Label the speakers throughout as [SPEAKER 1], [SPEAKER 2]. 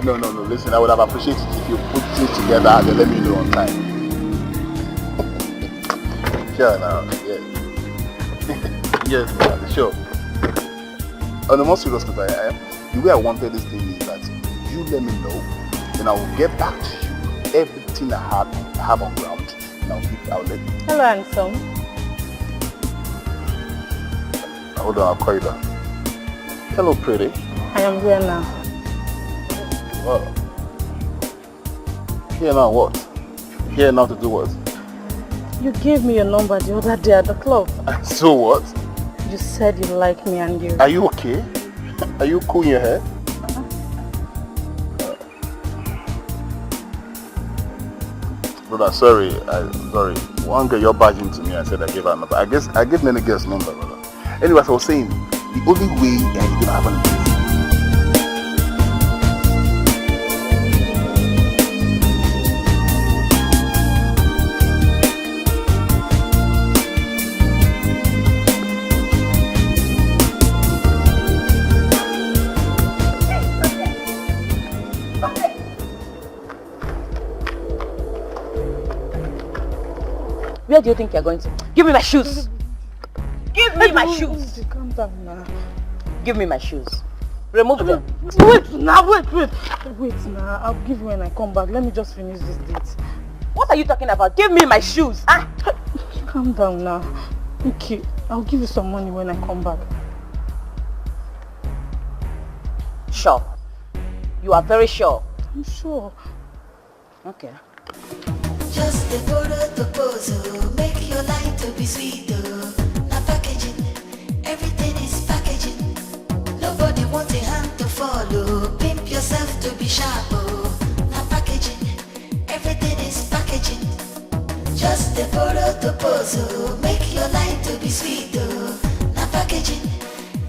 [SPEAKER 1] No. Listen, I would have appreciated it if you put things together and then let me know on time. Sure, now, yeah. Yes, man, sure. On the most serious note, the way I wanted this thing is that you let me know, then I will get back to you everything I have on ground. And I'll let you.
[SPEAKER 2] Hello, handsome.
[SPEAKER 1] Hold on, I'll call you back. Hello, pretty.
[SPEAKER 2] I am here now.
[SPEAKER 1] Well, here now what? Here now to do what?
[SPEAKER 2] You gave me your number the other day at the club.
[SPEAKER 1] So what?
[SPEAKER 2] You said you like me and you...
[SPEAKER 1] Are you okay? Are you cool in your head? Brother, sorry. One girl, you're barging to me. I said I gave her a number. I guess I gave many girls number, brother. Anyway, as I was saying, the only way you're gonna have an
[SPEAKER 3] Where do you think you're going to? Give me my shoes! Give me my shoes!
[SPEAKER 2] Calm down now.
[SPEAKER 3] Give me my shoes. Remove them.
[SPEAKER 2] Wait now. I'll give you when I come back. Let me just finish this date.
[SPEAKER 3] What are you talking about? Give me my shoes! Ah.
[SPEAKER 2] Calm down now. Okay, I'll give you some money when I come back.
[SPEAKER 3] Sure. You are very sure.
[SPEAKER 2] I'm sure.
[SPEAKER 3] Okay.
[SPEAKER 4] Just the proposal, make your life to be sweet, now packaging, everything is packaging. Nobody wants a hand to follow, pimp yourself to be sharp, now packaging, everything is packaging. Just the proposal, make your life to be sweet, now packaging,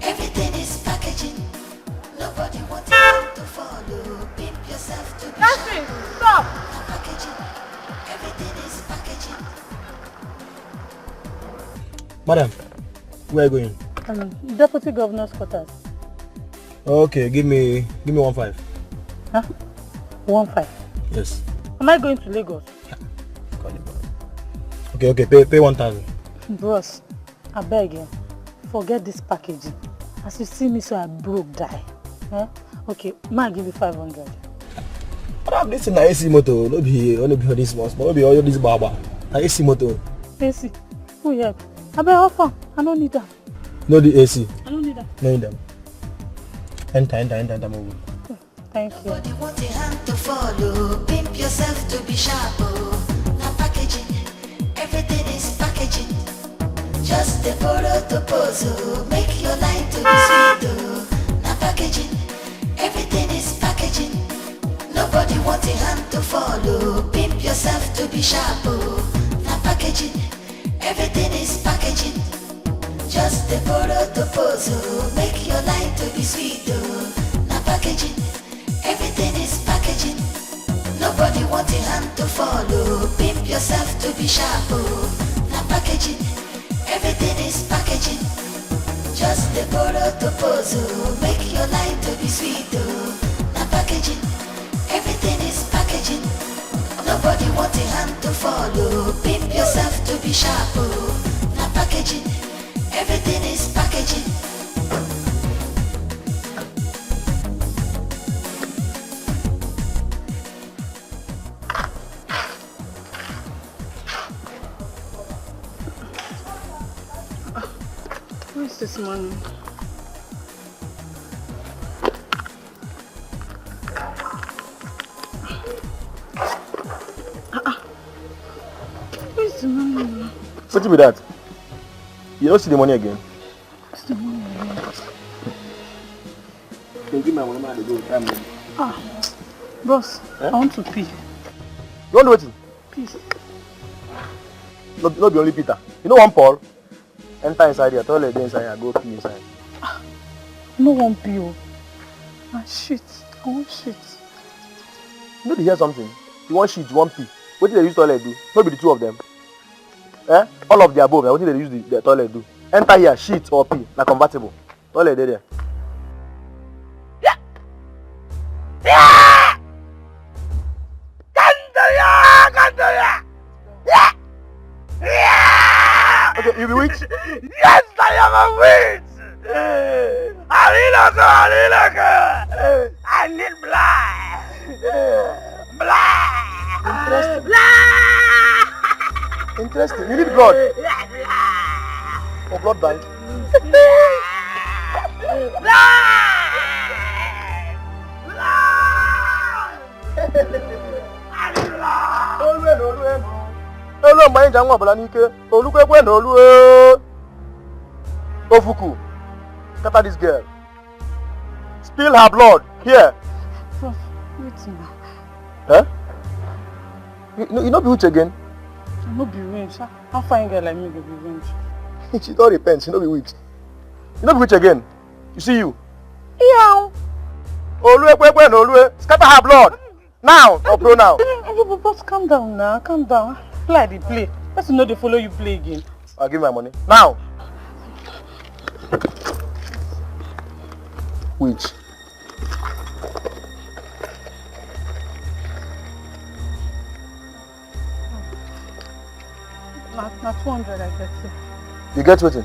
[SPEAKER 4] everything is packaging. Nobody wants a hand to follow, pimp yourself to be sharp.
[SPEAKER 2] Stop!
[SPEAKER 4] Now packaging. Everything is packaging.
[SPEAKER 5] Madam, where are you going?
[SPEAKER 2] Deputy Governor's quarters.
[SPEAKER 5] Okay, give me 1.5.
[SPEAKER 2] Huh? 1.5?
[SPEAKER 5] Yes.
[SPEAKER 2] Am I going to Lagos?
[SPEAKER 5] Okay, pay 1,000.
[SPEAKER 2] Bros, I beg you, forget this packaging. As you see me, so I broke die. Huh? Okay, I'll give you 500.
[SPEAKER 5] This is an AC motor, not be only be this one, but be all this baba. AC motor.
[SPEAKER 2] AC? Oh yeah. I better offer. I don't need that.
[SPEAKER 5] No the AC.
[SPEAKER 2] I don't need that.
[SPEAKER 5] No need them. Enter move.
[SPEAKER 2] Thank you.
[SPEAKER 4] Nobody want a hand to follow, pimp yourself to be sharp. Now packaging, everything is packaging. Just the proposal, make your life to be sweet. Now packaging, everything is packaging. Nobody wants a hand to follow, pimp yourself to be sharp. Now packaging, everything is packaging. Just the proposal, make your life to be sweet. Now packaging, everything is packaging. Nobody wants a hand to follow, pimp yourself to be sharp. Now packaging, everything is packaging. Just the proposal, make your life to be sweet. Now packaging. Everything is packaging. Nobody wants a hand to follow, pimp yourself to be sharp. Now packaging, everything is packaging.
[SPEAKER 2] Where's this money? Where's the money?
[SPEAKER 5] What with that? You don't see the money again.
[SPEAKER 2] Where's the money?
[SPEAKER 5] Can give my money man go time.
[SPEAKER 2] Boss, I want to pee.
[SPEAKER 5] You want to wait?
[SPEAKER 2] Please.
[SPEAKER 5] Not be only Peter. You know one Paul? Enter inside here, toilet inside here, go pee inside.
[SPEAKER 2] No one pee. Shit. I want shit.
[SPEAKER 5] You know they hear something? You want shit, you want pee. What did they use toilet do? Not be the two of them. All of the above, what did they use the toilet do? Enter here, shit or pee, na convertible. Toilet there.
[SPEAKER 6] I need blood. Blood.
[SPEAKER 5] Interesting.
[SPEAKER 6] Blood.
[SPEAKER 5] Interesting. You need blood. For blood bank. Olu mgbe anyị ji anwa ọbụla n'ike, olukwe ekwe na olu Ofuku, scatter this girl. Spill her blood, here.
[SPEAKER 2] Wait now.
[SPEAKER 5] Huh? You know be witch again?
[SPEAKER 2] I no be witch. How fine girl like me go be witch?
[SPEAKER 5] She don't repent, she no be witch. You know be witch again? You see you?
[SPEAKER 2] Yeah.
[SPEAKER 5] Olu ekwe ekwe na olu scatter her blood. Now, or bro now.
[SPEAKER 2] But calm down now, calm down. Play the play. Person know they follow you play again.
[SPEAKER 5] I'll give my money. Now. Which?
[SPEAKER 2] Na 200 I get it.
[SPEAKER 5] You get what?
[SPEAKER 2] 200.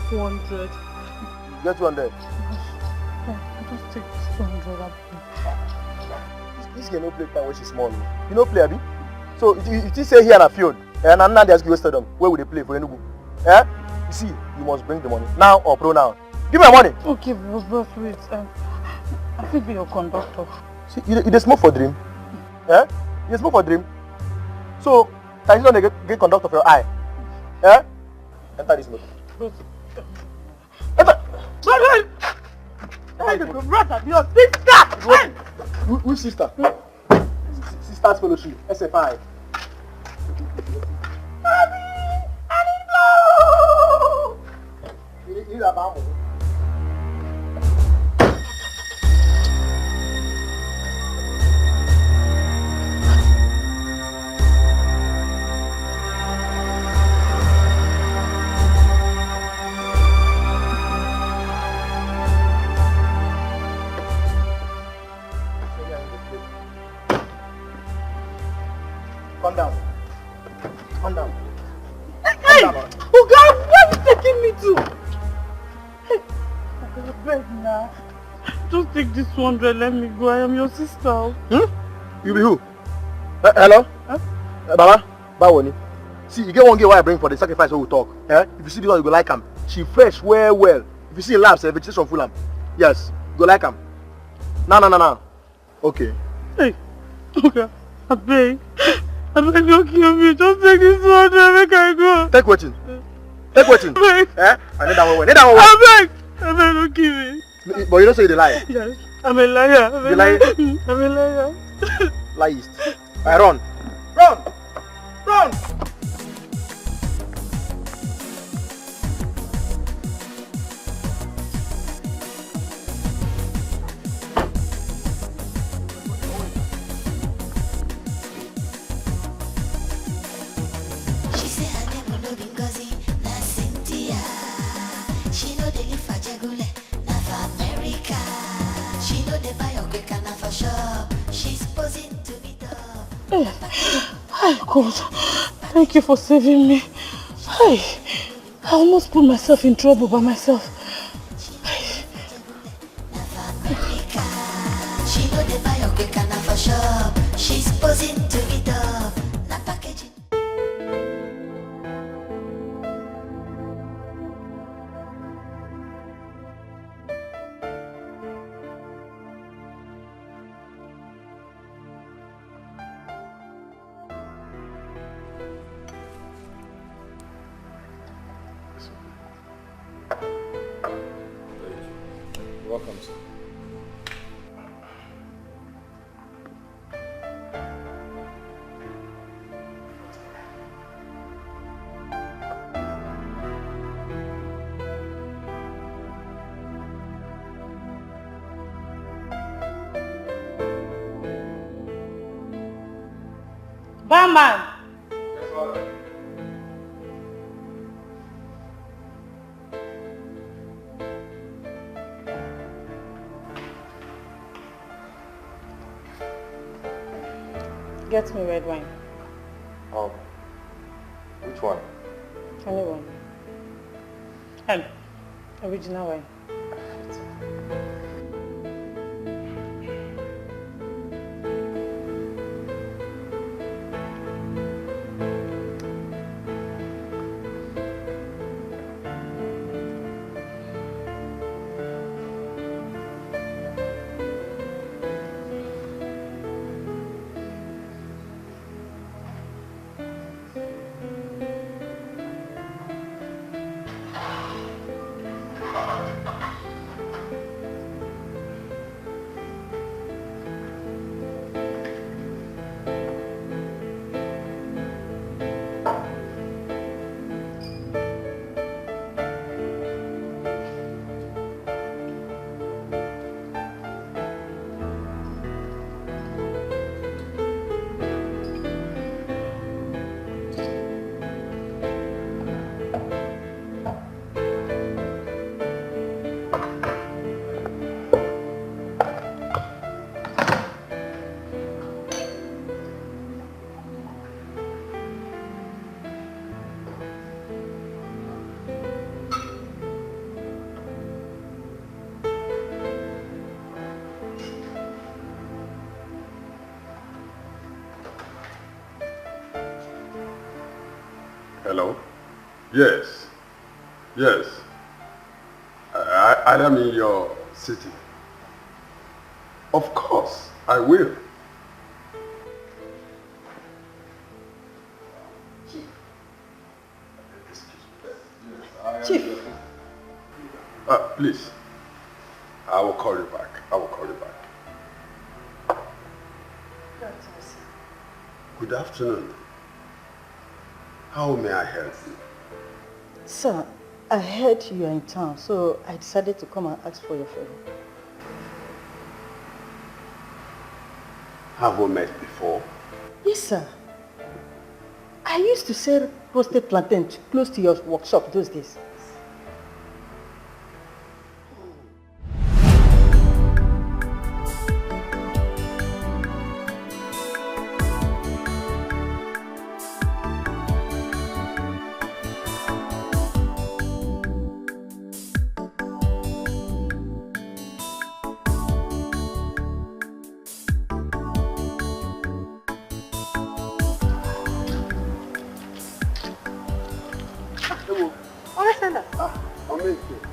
[SPEAKER 5] You get 200.
[SPEAKER 2] Just take this 200.
[SPEAKER 5] This girl no play time when she's small. You no play, abi? So you say here na field, and now they ask you stadium. Where would they play for Enugu? Eh? You see, you must bring the money now or pro now. Give me my money.
[SPEAKER 2] Okay, but wait. I will be your conductor.
[SPEAKER 5] See, you smoke for dream. Eh? You smoke for dream. So, can you not get conduct of your eye? Eh? Enter this motor. Enter.
[SPEAKER 2] Brother, your sister!
[SPEAKER 5] Which sister? Sister's fellowship, SFI. I need blood! You need a bamboo. Calm down. Calm down.
[SPEAKER 2] Hey! Oh God, where are you taking me to? Hey! I beg now. Just take this 100, let me go. I am your sister.
[SPEAKER 5] You be who? Hello?
[SPEAKER 2] Huh?
[SPEAKER 5] Baba? Bawoni. See, you get one girl I bring for the sacrifice we talk. Eh? If you see this one, you go like him. She fresh, well. If you see labs, vegetation full am. Yes, you go like him. No. Okay.
[SPEAKER 2] Hey! Okay, I beg. Don't kill me. Just take this 100, make I go.
[SPEAKER 5] Take wetin? Take wetin? Eh? I need that one. Need that one.
[SPEAKER 2] I beg, don't kill me.
[SPEAKER 5] But you don't say you lie.
[SPEAKER 2] Yes, I'm a liar.
[SPEAKER 5] You lie?
[SPEAKER 2] I'm a liar.
[SPEAKER 5] Liest. I run. Run! Run!
[SPEAKER 4] She say her name no be Ngozi, na Cynthia. She know they live for Jegule, na for America. She know they buy Okweka, na for shop. She's posing to be tough.
[SPEAKER 2] Hey, God, thank you for saving me. Hey, I almost put myself in trouble by myself.
[SPEAKER 4] Na for America. She know they buy Okweka, na for shop. She's posing to be tough. Na packaging.
[SPEAKER 5] Welcome, sir.
[SPEAKER 2] Barman! Get me red wine.
[SPEAKER 5] Which one?
[SPEAKER 2] Anyone. And original wine.
[SPEAKER 7] Yes. Yes. I am in your city. Of course, I will.
[SPEAKER 3] Chief.
[SPEAKER 7] Please. I will call you back. I will call you back. Good afternoon. How may I help you?
[SPEAKER 3] Sir, I heard you are in town, so I decided to come and ask for your favor.
[SPEAKER 7] Have we met before?
[SPEAKER 3] Yes, sir. I used to sell roasted plantain close to your workshop those days.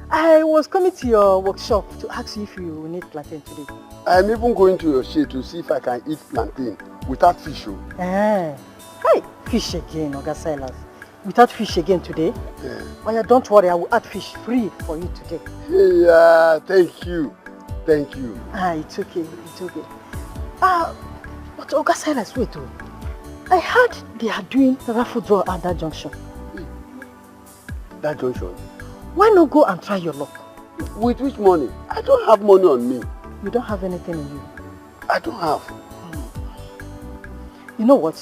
[SPEAKER 3] I was coming to your workshop to ask you if you need plantain today.
[SPEAKER 7] I'm even going to your shade to see if I can eat plantain without fish.
[SPEAKER 3] Hey, fish again, Oga Silas. Without fish again today?
[SPEAKER 7] Yeah.
[SPEAKER 3] Well, don't worry, I will add fish free for you today.
[SPEAKER 7] Yeah, thank you. Thank you.
[SPEAKER 3] It's okay, it's okay. But Oga Silas, wait. I heard they are doing raffle draw at that junction.
[SPEAKER 7] That junction?
[SPEAKER 3] Why not go and try your luck?
[SPEAKER 7] With which money? I don't have money on me.
[SPEAKER 3] You don't have anything in you?
[SPEAKER 7] I don't have.
[SPEAKER 3] You know what?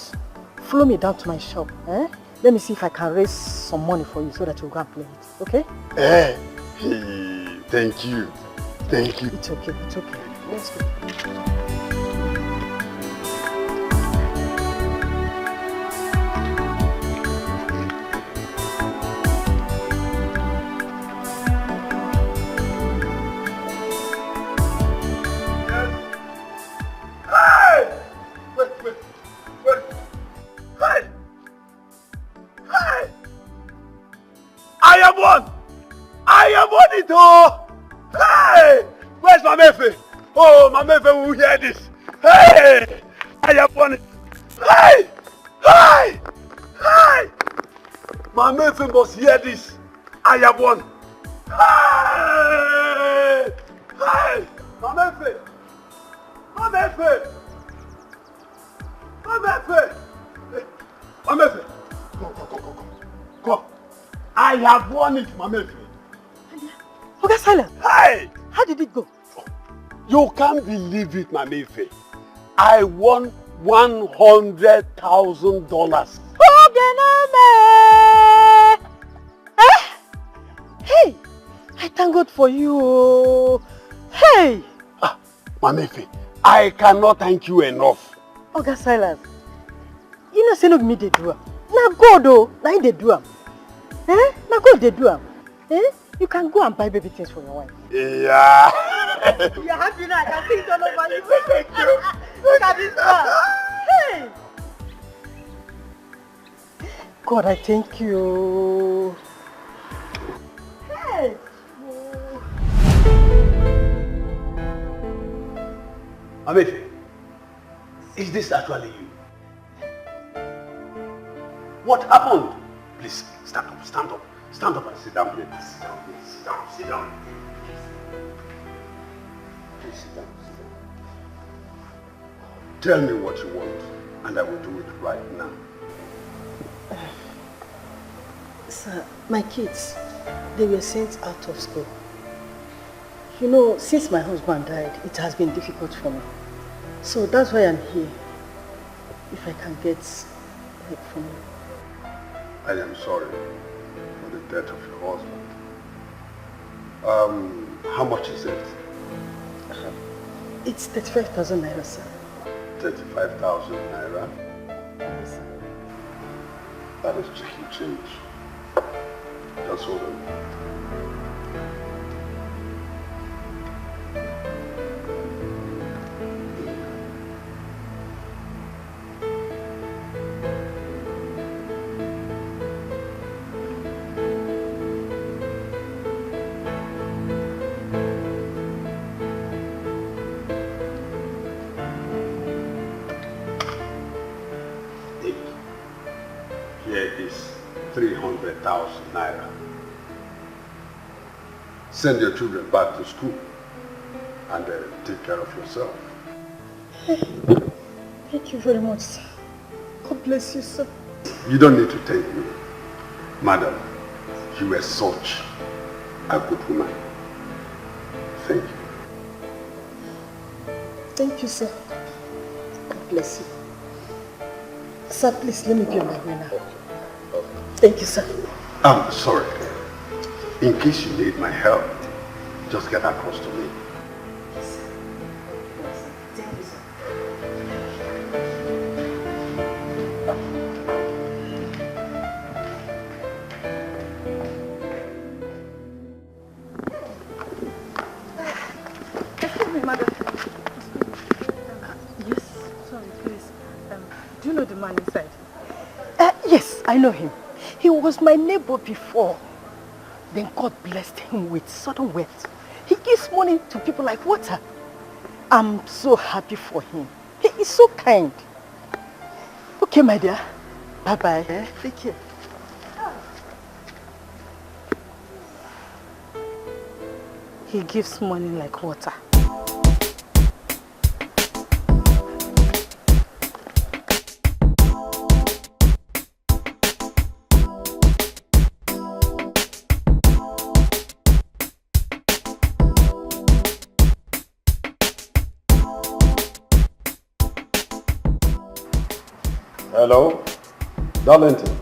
[SPEAKER 3] Follow me down to my shop. Let me see if I can raise some money for you so that you go and play it. Okay?
[SPEAKER 7] Hey, thank you. Thank you.
[SPEAKER 3] It's okay, it's okay. Let's go.
[SPEAKER 6] I am on it, oh! Hey! Where's my Mefe? Oh, my Mefe will hear this. Hey! I am on it. Hey! Hey! Hey! My Mefe must hear this. I am one. Hey! Hey! My Mefe! My Mefe! My Mefe! My Mefe! Come. I have won it, my Mefe.
[SPEAKER 3] Oga Silas.
[SPEAKER 6] Hey!
[SPEAKER 3] How did it go?
[SPEAKER 6] You can't believe it, my Mefe. I won $100,000.
[SPEAKER 3] Hey! I thank God for you. Hey!
[SPEAKER 6] My Mefe, I cannot thank you enough.
[SPEAKER 3] Oga Silas, you know say no be me dey do am. Na God o, na him dey do am. Na God dey do am. You can go and buy baby things for your wife.
[SPEAKER 6] Yeah.
[SPEAKER 3] You're happy now, I can see it all over you.
[SPEAKER 6] Thank you.
[SPEAKER 3] Look at this one. Hey! God, I thank you. Hey!
[SPEAKER 6] Amefe, is this actually you? What happened? Please, stand up, stand up. Stand up and sit down, please. Sit down, please. Sit down, sit down. Please sit down, sit down. Tell me what you want, and I will do it right now.
[SPEAKER 3] Sir, my kids, they were sent out of school. You know, since my husband died, it has been difficult for me. So that's why I'm here. If I can get help from you.
[SPEAKER 7] I am sorry for the death of your husband. How much is it?
[SPEAKER 3] It's 35,000 naira, sir.
[SPEAKER 7] 35,000 naira?
[SPEAKER 3] Yes, sir.
[SPEAKER 7] That is chicken change. Just hold on. 300,000 naira. Send your children back to school and take care of yourself.
[SPEAKER 3] Thank you very much, sir. God bless you, sir.
[SPEAKER 7] You don't need to thank me. Madam, you were such a good woman. Thank you.
[SPEAKER 3] Thank you, sir. God bless you. Sir, please let me be on my way now.
[SPEAKER 7] Okay.
[SPEAKER 3] Thank you, sir.
[SPEAKER 7] I'm sorry. In case you need my help, just get across to me.
[SPEAKER 3] Thank you, sir.
[SPEAKER 2] Excuse me, madam. Yes, sorry, please. Do you know the man inside?
[SPEAKER 3] Yes, I know him. He was my neighbor before. Then God blessed him with sudden wealth. He gives money to people like water. I'm so happy for him. He is so kind. Okay, my dear. Bye-bye. Take care.
[SPEAKER 2] He gives money like water.
[SPEAKER 7] Hello, Darlington.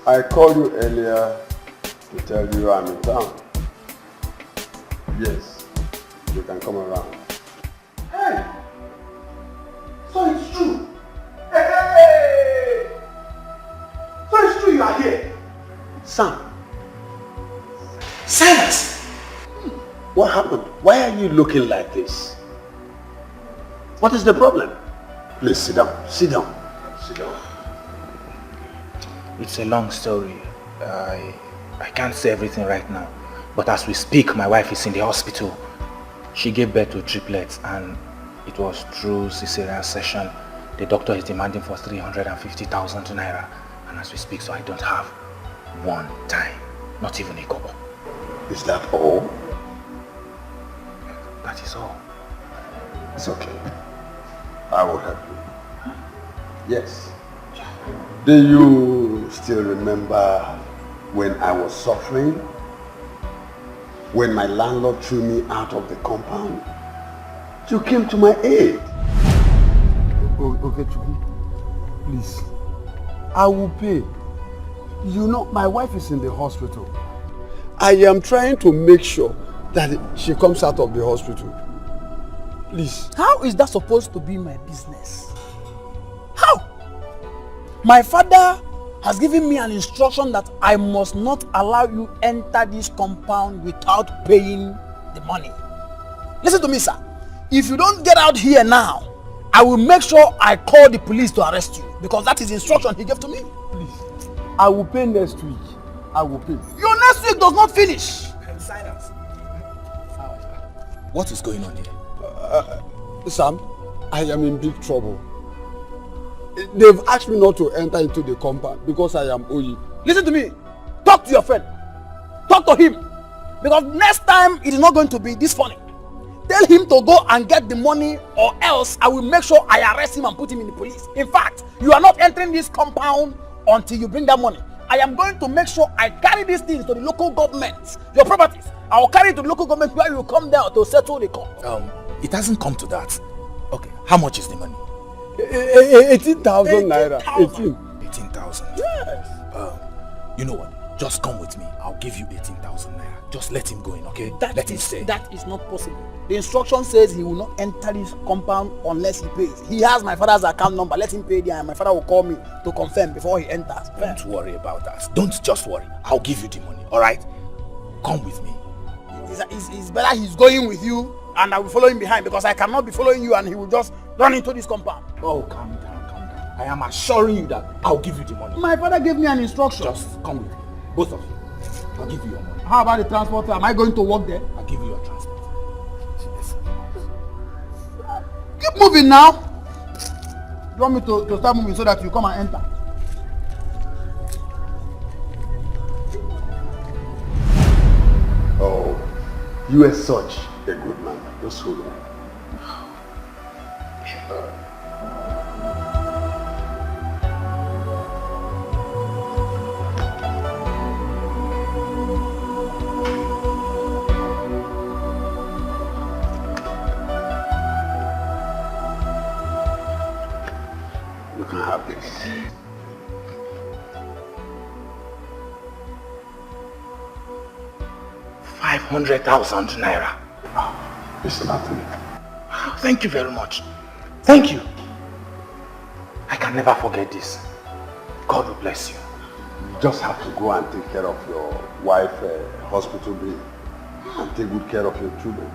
[SPEAKER 7] I called you earlier to tell you I'm in town. Yes, you can come around.
[SPEAKER 5] Hey! So it's true. Hey! So it's true you are here.
[SPEAKER 7] Sam. Silas! What happened? Why are you looking like this? What is the problem? Please sit down. Sit down. Sit down.
[SPEAKER 8] It's a long story. I can't say everything right now. But as we speak, my wife is in the hospital. She gave birth to triplets and it was through cesarean section. The doctor is demanding for 350,000 naira. And as we speak, so I don't have one time, not even a kobo.
[SPEAKER 7] Is that all?
[SPEAKER 8] That is all.
[SPEAKER 7] It's okay. I will help you. Yes. Do you still remember when I was suffering? When my landlord threw me out of the compound? You came to my aid.
[SPEAKER 6] Okay, Chukwu, please. I will pay. You know, my wife is in the hospital. I am trying to make sure that she comes out of the hospital. Please.
[SPEAKER 9] How is that supposed to be my business? How? My father has given me an instruction that I must not allow you enter this compound without paying the money. Listen to me, sir. If you don't get out here now, I will make sure I call the police to arrest you because that is the instruction he gave to me.
[SPEAKER 6] Please. I will pay next week. I will pay.
[SPEAKER 9] Your next week does not finish.
[SPEAKER 8] Silence. What is going on here?
[SPEAKER 6] Sam, I am in big trouble. They've asked me not to enter into the compound because I am Oyi.
[SPEAKER 9] Listen to me. Talk to your friend. Talk to him. Because next time it is not going to be this funny. Tell him to go and get the money or else I will make sure I arrest him and put him in the police. In fact, you are not entering this compound until you bring that money. I am going to make sure I carry these things to the local government, your properties. I will carry it to the local government where you will come down to settle the court.
[SPEAKER 8] It hasn't come to that. Okay, how much is the money?
[SPEAKER 6] 18,000 naira.
[SPEAKER 8] 18,000.
[SPEAKER 6] Yes.
[SPEAKER 8] You know what? Just come with me. I'll give you 18,000 naira. Just let him go in, okay? Let him stay.
[SPEAKER 9] That is not possible. The instruction says he will not enter this compound unless he pays. He has my father's account number. Let him pay there and my father will call me to confirm before he enters.
[SPEAKER 8] Don't worry about that. Don't just worry. I'll give you the money, alright? Come with me.
[SPEAKER 9] It's better he's going with you and I will follow him behind because I cannot be following you and he will just run into this compound.
[SPEAKER 8] Oh, calm down, calm down. I am assuring you that I'll give you the money.
[SPEAKER 9] My father gave me an instruction.
[SPEAKER 8] Just come with me. Both of you. I'll give you your money.
[SPEAKER 9] How about the transport? Am I going to work there?
[SPEAKER 8] I'll give you your transport. Yes.
[SPEAKER 9] Keep moving now. You want me to start moving so that you come and enter?
[SPEAKER 7] You are such a good man. Just hold on. You can have this.
[SPEAKER 8] 500,000 naira.
[SPEAKER 7] It's nothing.
[SPEAKER 8] Thank you very much. Thank you. I can never forget this. God will bless you.
[SPEAKER 7] You just have to go and take care of your wife, hospital bill, and take good care of your children.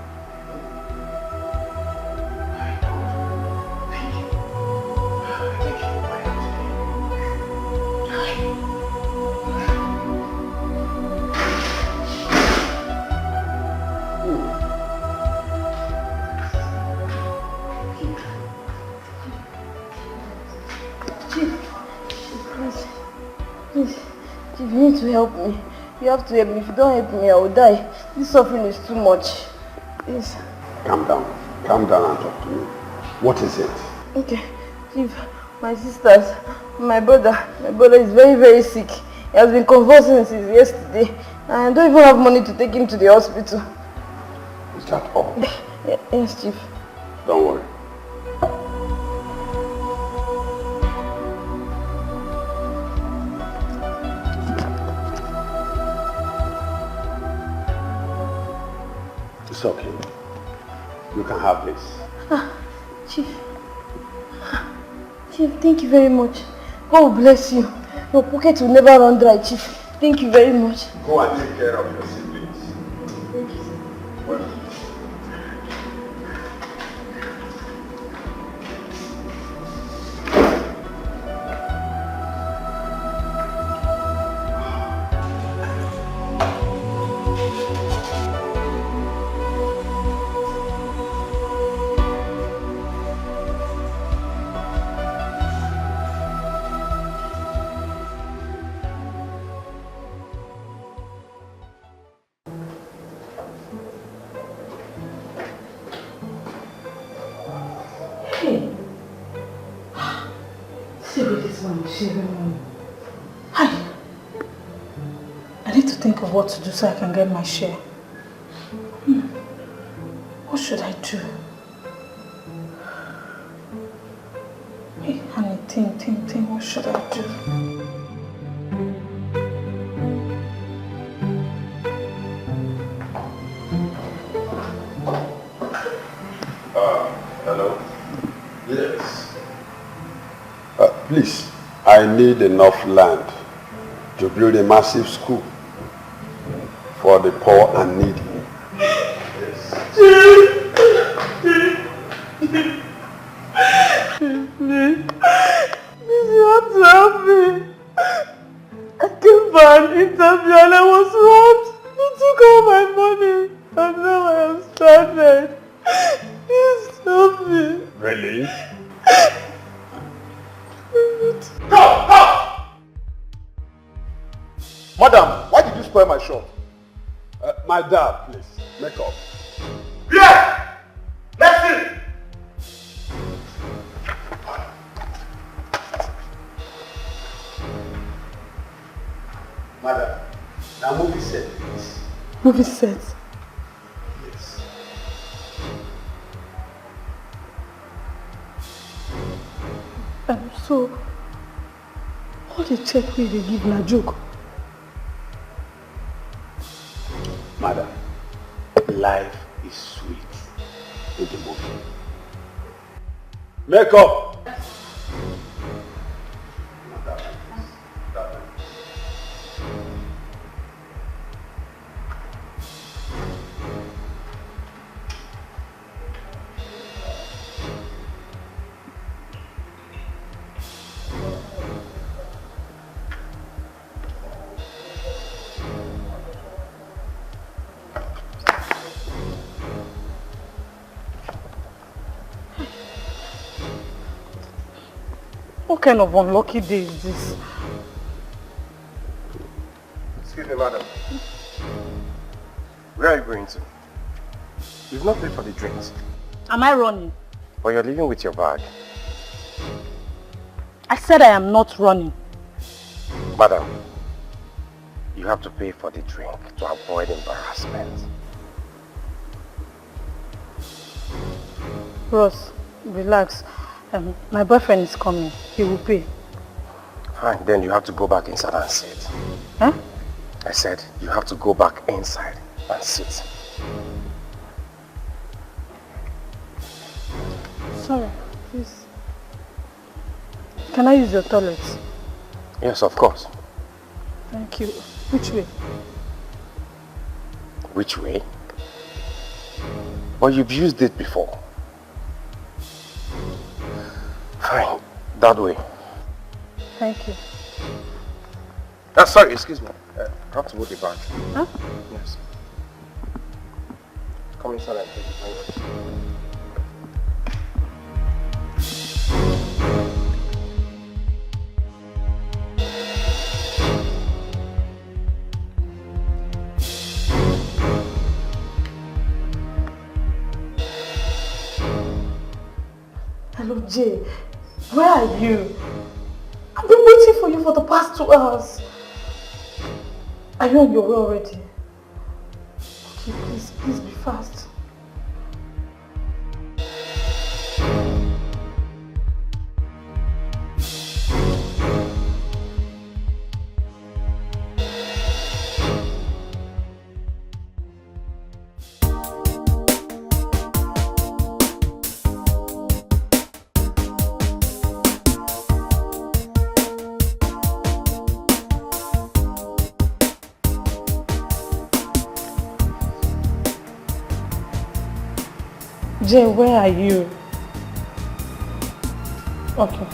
[SPEAKER 2] Please, you need to help me. You have to help me. If you don't help me, I will die. This suffering is too much. Please.
[SPEAKER 7] Calm down. Calm down and talk to me. What is it?
[SPEAKER 2] Okay, Chief, my sisters, my brother is very, very sick. He has been convulsing since yesterday. And I don't even have money to take him to the hospital.
[SPEAKER 7] Is that all?
[SPEAKER 2] Yes, Chief.
[SPEAKER 7] Don't worry. It's okay. You can have this.
[SPEAKER 2] Chief. Chief, thank you very much. God will bless you. Your pocket will never run dry, Chief. Thank you very much.
[SPEAKER 7] Go and take care of your siblings.
[SPEAKER 2] Thank you.
[SPEAKER 7] Well.
[SPEAKER 2] I need to think of what to do so I can get my share. What should I do? Hey, honey, think, what should I do?
[SPEAKER 7] Hello? Yes. Please, I need enough land to build a massive school for the poor and needy. Yes.
[SPEAKER 2] Please, you have to help me. I came for an interview and I was robbed. He took all my money and now I am stranded. Please help me.
[SPEAKER 7] Really?
[SPEAKER 5] Madam, why did you spoil my shop?
[SPEAKER 7] My dad, please, make up.
[SPEAKER 6] Yeah! Let's see!
[SPEAKER 7] Madam, now movie set, please.
[SPEAKER 2] Movie set.
[SPEAKER 7] Yes.
[SPEAKER 2] So, all the check we they give na joke.
[SPEAKER 7] Madam, life is sweet in the movie. Make up!
[SPEAKER 2] What kind of unlucky day is this?
[SPEAKER 5] Excuse me, madam. Where are you going to?
[SPEAKER 10] You've not paid for the drinks.
[SPEAKER 3] Am I running?
[SPEAKER 10] But you're leaving with your bag.
[SPEAKER 3] I said I am not running.
[SPEAKER 10] Madam, you have to pay for the drink to avoid embarrassment.
[SPEAKER 3] Ross, relax. My boyfriend is coming. He will pay.
[SPEAKER 10] Fine, then you have to go back inside and sit.
[SPEAKER 3] Huh?
[SPEAKER 10] I said you have to go back inside and sit.
[SPEAKER 3] Sorry, please. Can I use your toilet?
[SPEAKER 10] Yes, of course.
[SPEAKER 3] Thank you. Which way?
[SPEAKER 10] Which way? Well, you've used it before. Fine, that way.
[SPEAKER 3] Thank you.
[SPEAKER 10] Sorry, excuse me. I have to go to the bathroom.
[SPEAKER 3] Huh?
[SPEAKER 10] Yes. Come inside and take it.
[SPEAKER 3] Hello, Jay. Where are you? I've been waiting for you for the past 2 hours. Are you on your way already? Okay, please be fast. Jay, where are you? Okay.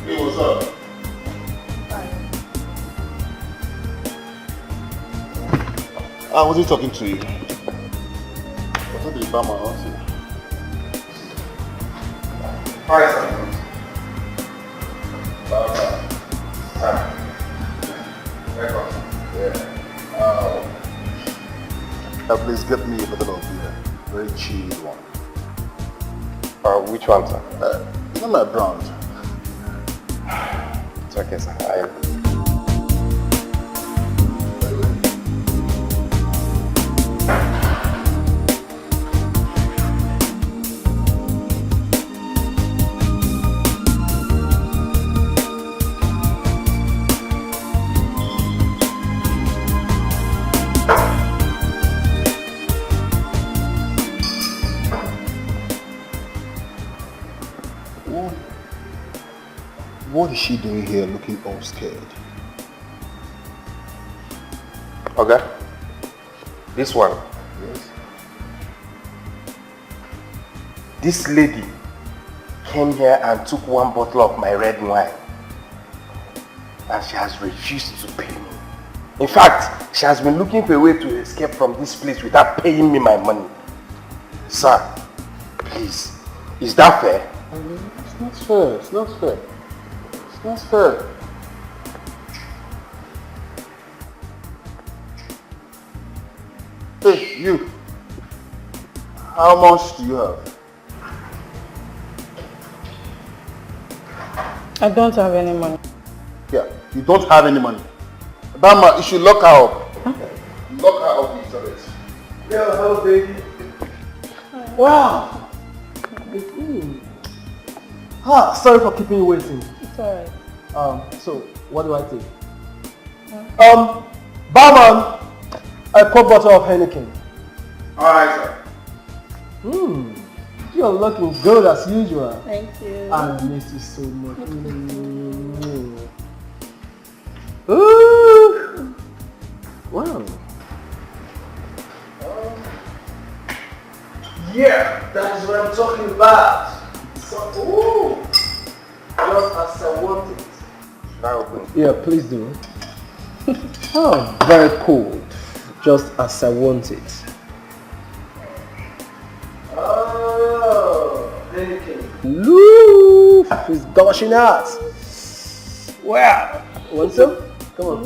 [SPEAKER 1] Hey, what's up? I wasn't talking to you. I thought you found my answer.
[SPEAKER 10] Hi, sir.
[SPEAKER 1] Please get me a bottle of beer. Very cheap one.
[SPEAKER 10] Which one, sir?
[SPEAKER 1] You know my brand.
[SPEAKER 10] It's okay, sir.
[SPEAKER 1] What is she doing here looking all scared?
[SPEAKER 10] Okay. This one.
[SPEAKER 1] Yes.
[SPEAKER 10] This lady came here and took 1 bottle of my red wine. And she has refused to pay me. In fact, she has been looking for a way to escape from this place without paying me my money. Sir, please, is that fair?
[SPEAKER 1] It's not fair. It's not fair. It's not fair. Hey, you. How much do you have?
[SPEAKER 3] I don't have any money.
[SPEAKER 1] Yeah, you don't have any money. Bama, you should lock her up. Huh? Lock her up with your rest.
[SPEAKER 5] Yeah, hello, baby. Wow. Sorry for keeping you waiting.
[SPEAKER 3] It's alright.
[SPEAKER 5] So what do I take? Barman, a quart bottle of Heineken.
[SPEAKER 1] Alright, sir.
[SPEAKER 5] You're looking good as usual.
[SPEAKER 3] Thank you.
[SPEAKER 5] I miss you so much. Ooh. Wow. Yeah, that is what I'm talking about. So, ooh, just as I want it.
[SPEAKER 10] Should I open it?
[SPEAKER 5] Yeah, please do. Oh, very cold. Just as I want it. Oh, anything. Loof.
[SPEAKER 10] He's gushing out. Wow. Want some? Come on.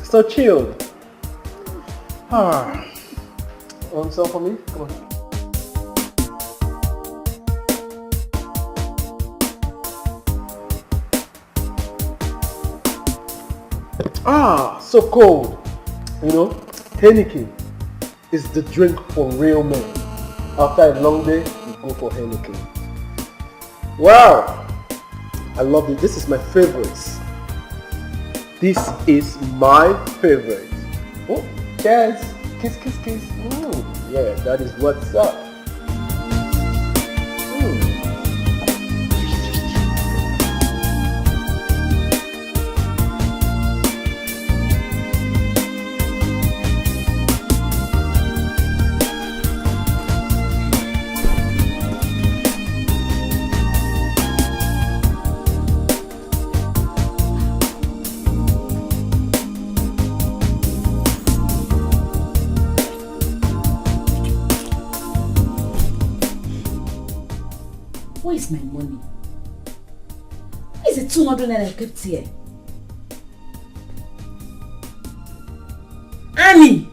[SPEAKER 10] So chilled. Want some for me? Come on. So cold. You know, Heineken is the drink for real men. After a long day, you go for Heineken. Wow! I love it. This is my favorite. This is my favorite. Oh, cheers. Kiss, kiss, kiss. Yeah, that is what's up.
[SPEAKER 11] Where is my money? Where is the 200 that I kept here? Annie!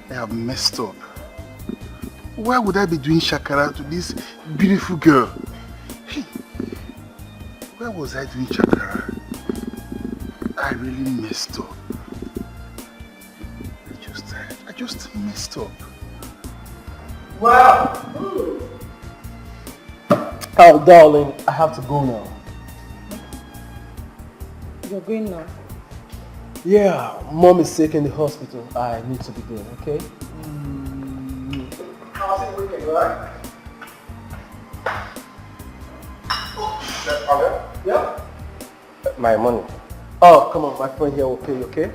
[SPEAKER 1] I have messed up. Why would I be doing shakara to this beautiful girl? Hey, where was I doing shakara? I really messed up. I just messed up.
[SPEAKER 10] Wow! Oh, darling, I have to go now.
[SPEAKER 3] You're going now?
[SPEAKER 10] Yeah, mom is sick in the hospital. I need to be there, okay? How's it weekend, right? Yeah? My money. Oh, come on, my friend here will pay you, okay?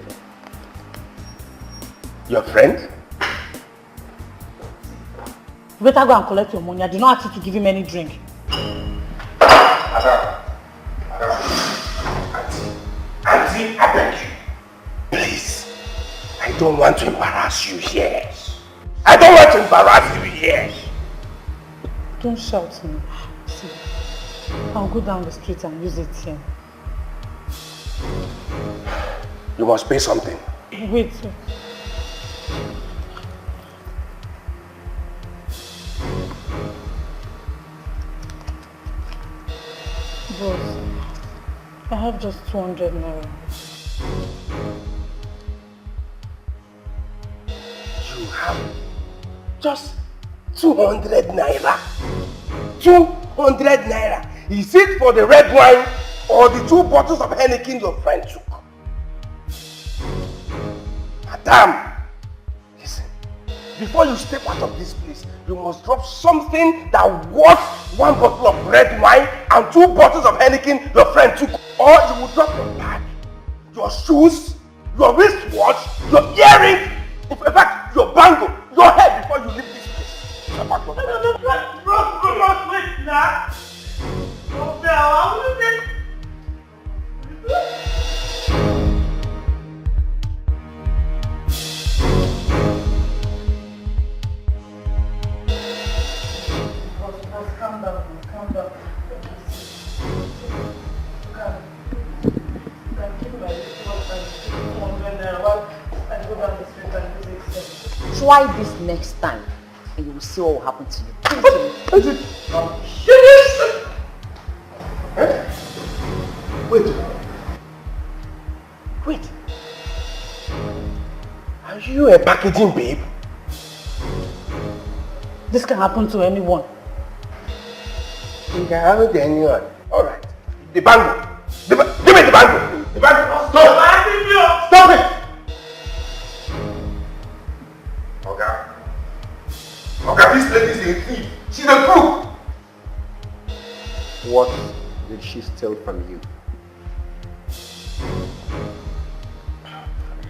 [SPEAKER 6] Your friend?
[SPEAKER 2] You better go and collect your money. I do not ask you to give him any drink.
[SPEAKER 6] Auntie, I beg you. Please. I don't want to embarrass you here. I don't want to embarrass you here.
[SPEAKER 2] Don't shout me. See, I'll go down the street and use ATM.
[SPEAKER 6] You must pay something.
[SPEAKER 2] Wait. Boss, I have just 200 naira.
[SPEAKER 6] You have just 200 naira? 200 naira? Is it for the red wine or the 2 bottles of Heineken your friend took? Madam, listen, before you step out of this place, you must drop something that worth 1 bottle of red wine and 2 bottles of Heineken your friend took. Or you will drop your bag, your shoes, your wristwatch, your earrings, in fact, your bangle, your hair before you leave this place.
[SPEAKER 2] Calm down.
[SPEAKER 11] Try this next time and you will see what will happen to you.
[SPEAKER 6] Wait. Are you a packaging babe?
[SPEAKER 2] This can happen to anyone.
[SPEAKER 6] You can happen to anyone. Alright. The bangle. Give me the bangle. The bangle. Stop. Stop it. Okay, this lady is a thief. She's a crook.
[SPEAKER 10] What did she steal from you?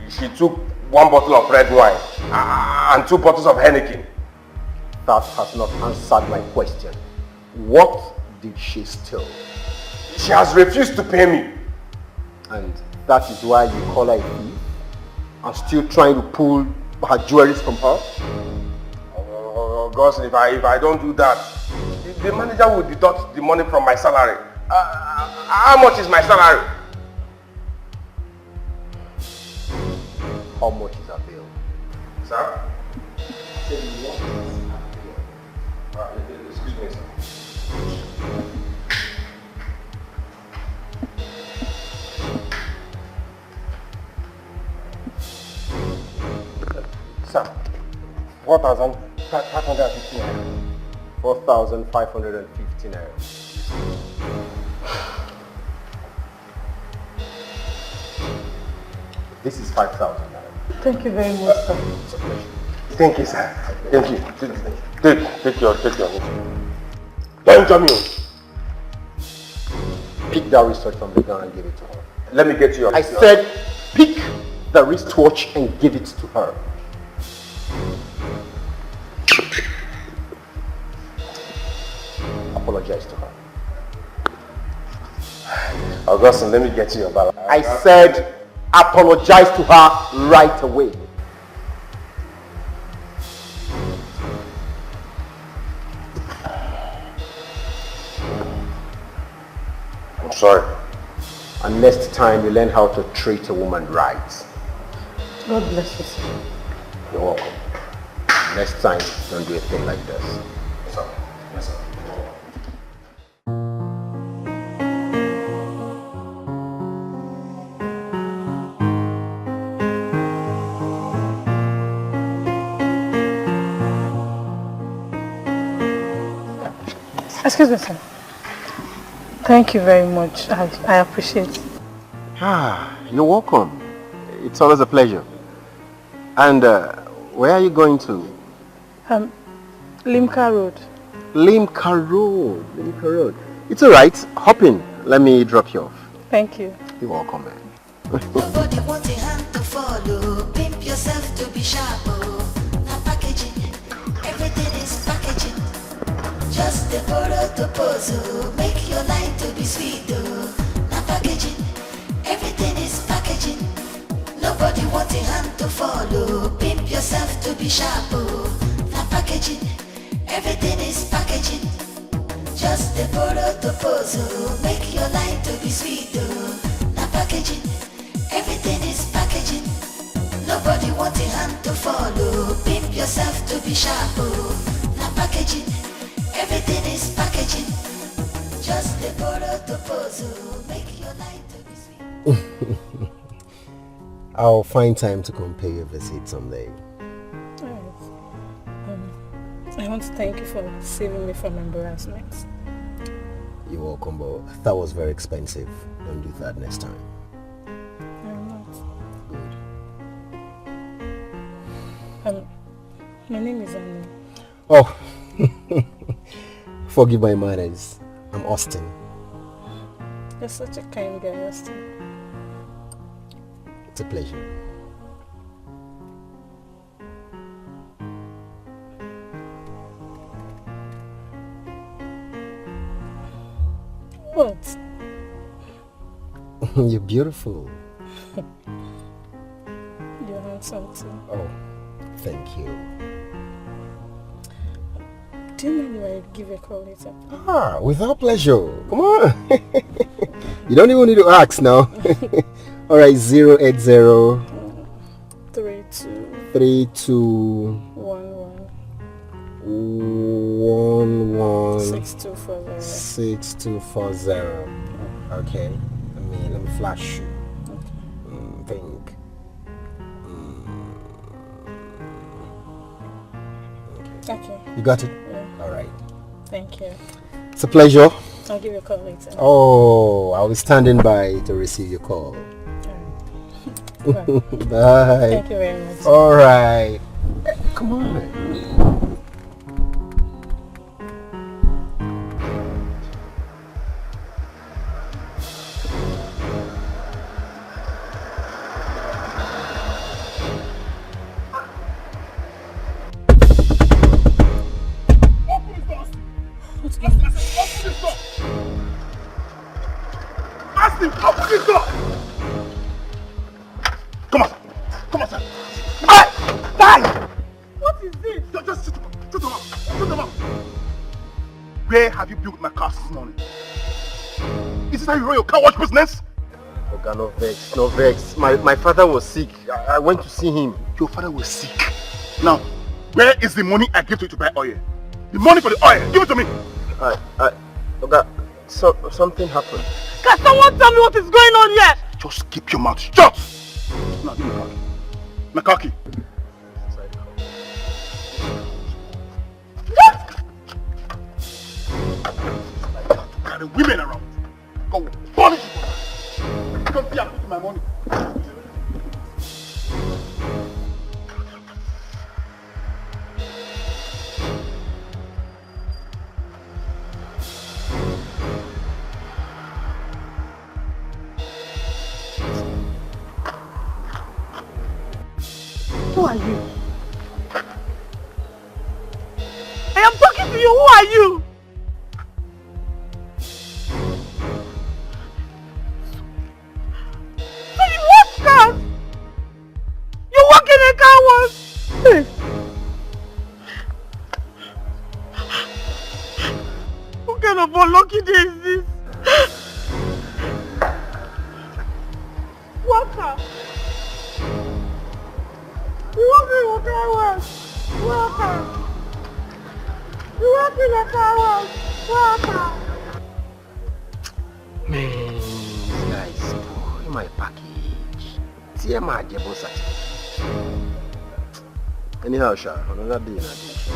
[SPEAKER 6] She took 1 bottle of red wine and 2 bottles of Heineken.
[SPEAKER 10] That has not answered my question. What did she steal? She has refused to pay me.
[SPEAKER 5] And that is why you call her a thief? And still trying to pull her jewelry from her?
[SPEAKER 10] Oh, Gosling, if I don't do that, the manager will deduct the money from my salary. How much is my salary?
[SPEAKER 5] How much is her bill?
[SPEAKER 10] Sir? Excuse me, sir. Sir, 4,550 naira.
[SPEAKER 5] 4,550 naira. This is 5,000 naira.
[SPEAKER 3] Thank you very much, sir.
[SPEAKER 10] Thank you, sir. Thank you. Take your Don't tell me.
[SPEAKER 5] Pick that wristwatch from the ground and give it to her.
[SPEAKER 10] Let me get you.
[SPEAKER 5] I said pick the wristwatch and give it to her. Apologize to her.
[SPEAKER 10] Augustine, let me get you your balance.
[SPEAKER 5] I said apologize to her right away.
[SPEAKER 10] I'm sorry.
[SPEAKER 5] And next time you learn how to treat a woman right.
[SPEAKER 3] God bless you, sir.
[SPEAKER 5] You're welcome. Next time, don't do a thing like this.
[SPEAKER 10] Yes, sir. Yes, sir.
[SPEAKER 2] Excuse me, sir. Thank you very much. I appreciate it.
[SPEAKER 5] You're welcome. It's always a pleasure. And where are you going to?
[SPEAKER 2] Limca Road.
[SPEAKER 5] Limca Road. It's alright. Hop in. Let me drop you off.
[SPEAKER 2] Thank you.
[SPEAKER 5] You're welcome, man.
[SPEAKER 4] Nobody wants a hand to follow. Pimp yourself to be sharp. Oh. Now packaging, everything is packaging. Just the photo to pose. Oh. Make your line to be sweet. Oh. Now packaging, everything is packaging. Nobody wants a hand to follow. Pimp yourself to be sharp. Oh. Now packaging, everything is packaging. Just the photo to pose. Oh. Make your line to be sweet. Oh. Now packaging, everything is packaging. Nobody wants a hand to follow. Pimp yourself to be sharp. Oh. Now packaging, everything is packaging. Just the photo to pose. Oh. Make your line to be sweet.
[SPEAKER 5] I'll find time to come pay you a visit someday.
[SPEAKER 2] I want to thank you for saving me from embarrassment.
[SPEAKER 5] You're welcome, but that was very expensive. Don't do that next time.
[SPEAKER 2] I'm not.
[SPEAKER 5] Good.
[SPEAKER 2] My name is Onny.
[SPEAKER 5] Oh, forgive my manners. I'm Austin.
[SPEAKER 2] You're such a kind guy, Austin.
[SPEAKER 5] It's a pleasure.
[SPEAKER 2] What?
[SPEAKER 5] You're beautiful.
[SPEAKER 2] You're handsome too.
[SPEAKER 5] Oh, thank you.
[SPEAKER 2] Do you mind if I give a call later?
[SPEAKER 5] Without pleasure. Come on. You don't even need to ask now. All right, 080
[SPEAKER 2] 32 11
[SPEAKER 5] 6240. Okay. Let me flash you. Think.
[SPEAKER 2] Okay.
[SPEAKER 5] You got it?
[SPEAKER 2] Yeah.
[SPEAKER 5] All right.
[SPEAKER 2] Thank you.
[SPEAKER 5] It's a pleasure.
[SPEAKER 2] I'll give you a call later.
[SPEAKER 5] Oh, I'll be standing by to receive your call.
[SPEAKER 2] Alright.
[SPEAKER 5] Bye.
[SPEAKER 2] Thank you very much.
[SPEAKER 5] All right. Come on.
[SPEAKER 1] Arrest him! Open this door! Come on, sir. Come on, sir. Hey! Die!
[SPEAKER 2] What is this?
[SPEAKER 1] Just sit them up. Sit them up. Where have you been with my cars this morning? Is this how you run your car wash business?
[SPEAKER 10] Oga, no vex, no vex. My father was sick. I went to see him.
[SPEAKER 1] Your father was sick. Now, where is the money I gave to you to buy oil? The money for the oil, give it to me.
[SPEAKER 10] Oga, something happened.
[SPEAKER 2] Can someone tell me what is going on here?
[SPEAKER 1] Just keep your mouth shut. Now, give me my car key. Carry women around. Go punish you. Come here, put my money.
[SPEAKER 2] Who are you? I am talking to you. Who are you? So you wash cars? You work in a car wash? Hey. What kind of unlucky day is this? Worker. You work in a car wash. Worker. You work in a car wash. Worker.
[SPEAKER 10] Man, this guy is spoiling my package. See my Jebo certificate. Anyhow, Sha, another day in addition.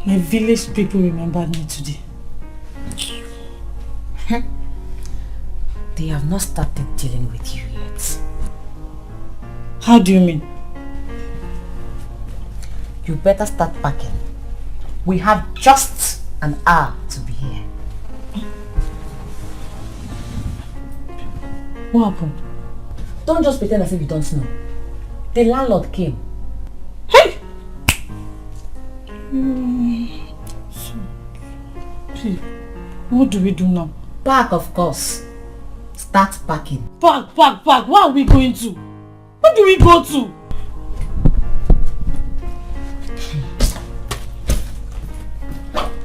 [SPEAKER 11] My village people remembered me today.
[SPEAKER 12] They have not started dealing with you yet.
[SPEAKER 11] How do you mean?
[SPEAKER 12] You better start packing. We have just an hour to be here.
[SPEAKER 11] What happened?
[SPEAKER 12] Don't just pretend as if you don't know. The landlord came.
[SPEAKER 11] Hey! So, please, what do we do now?
[SPEAKER 12] Pack, of course. Start packing.
[SPEAKER 11] Pack. Where are we going to? Where do we go to?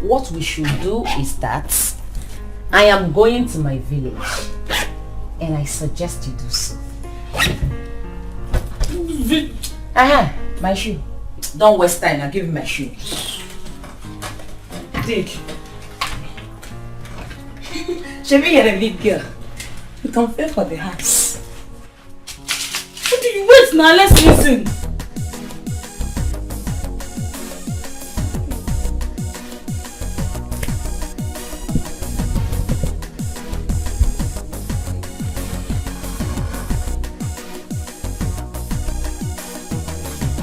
[SPEAKER 12] What we should do is that I am going to my village and I suggest you do so. My shoe. Don't waste time, I'll give you my shoe.
[SPEAKER 11] Take.
[SPEAKER 12] Shebi, you're a big girl. You can pay for the house.
[SPEAKER 11] What do you wait now? Let's listen.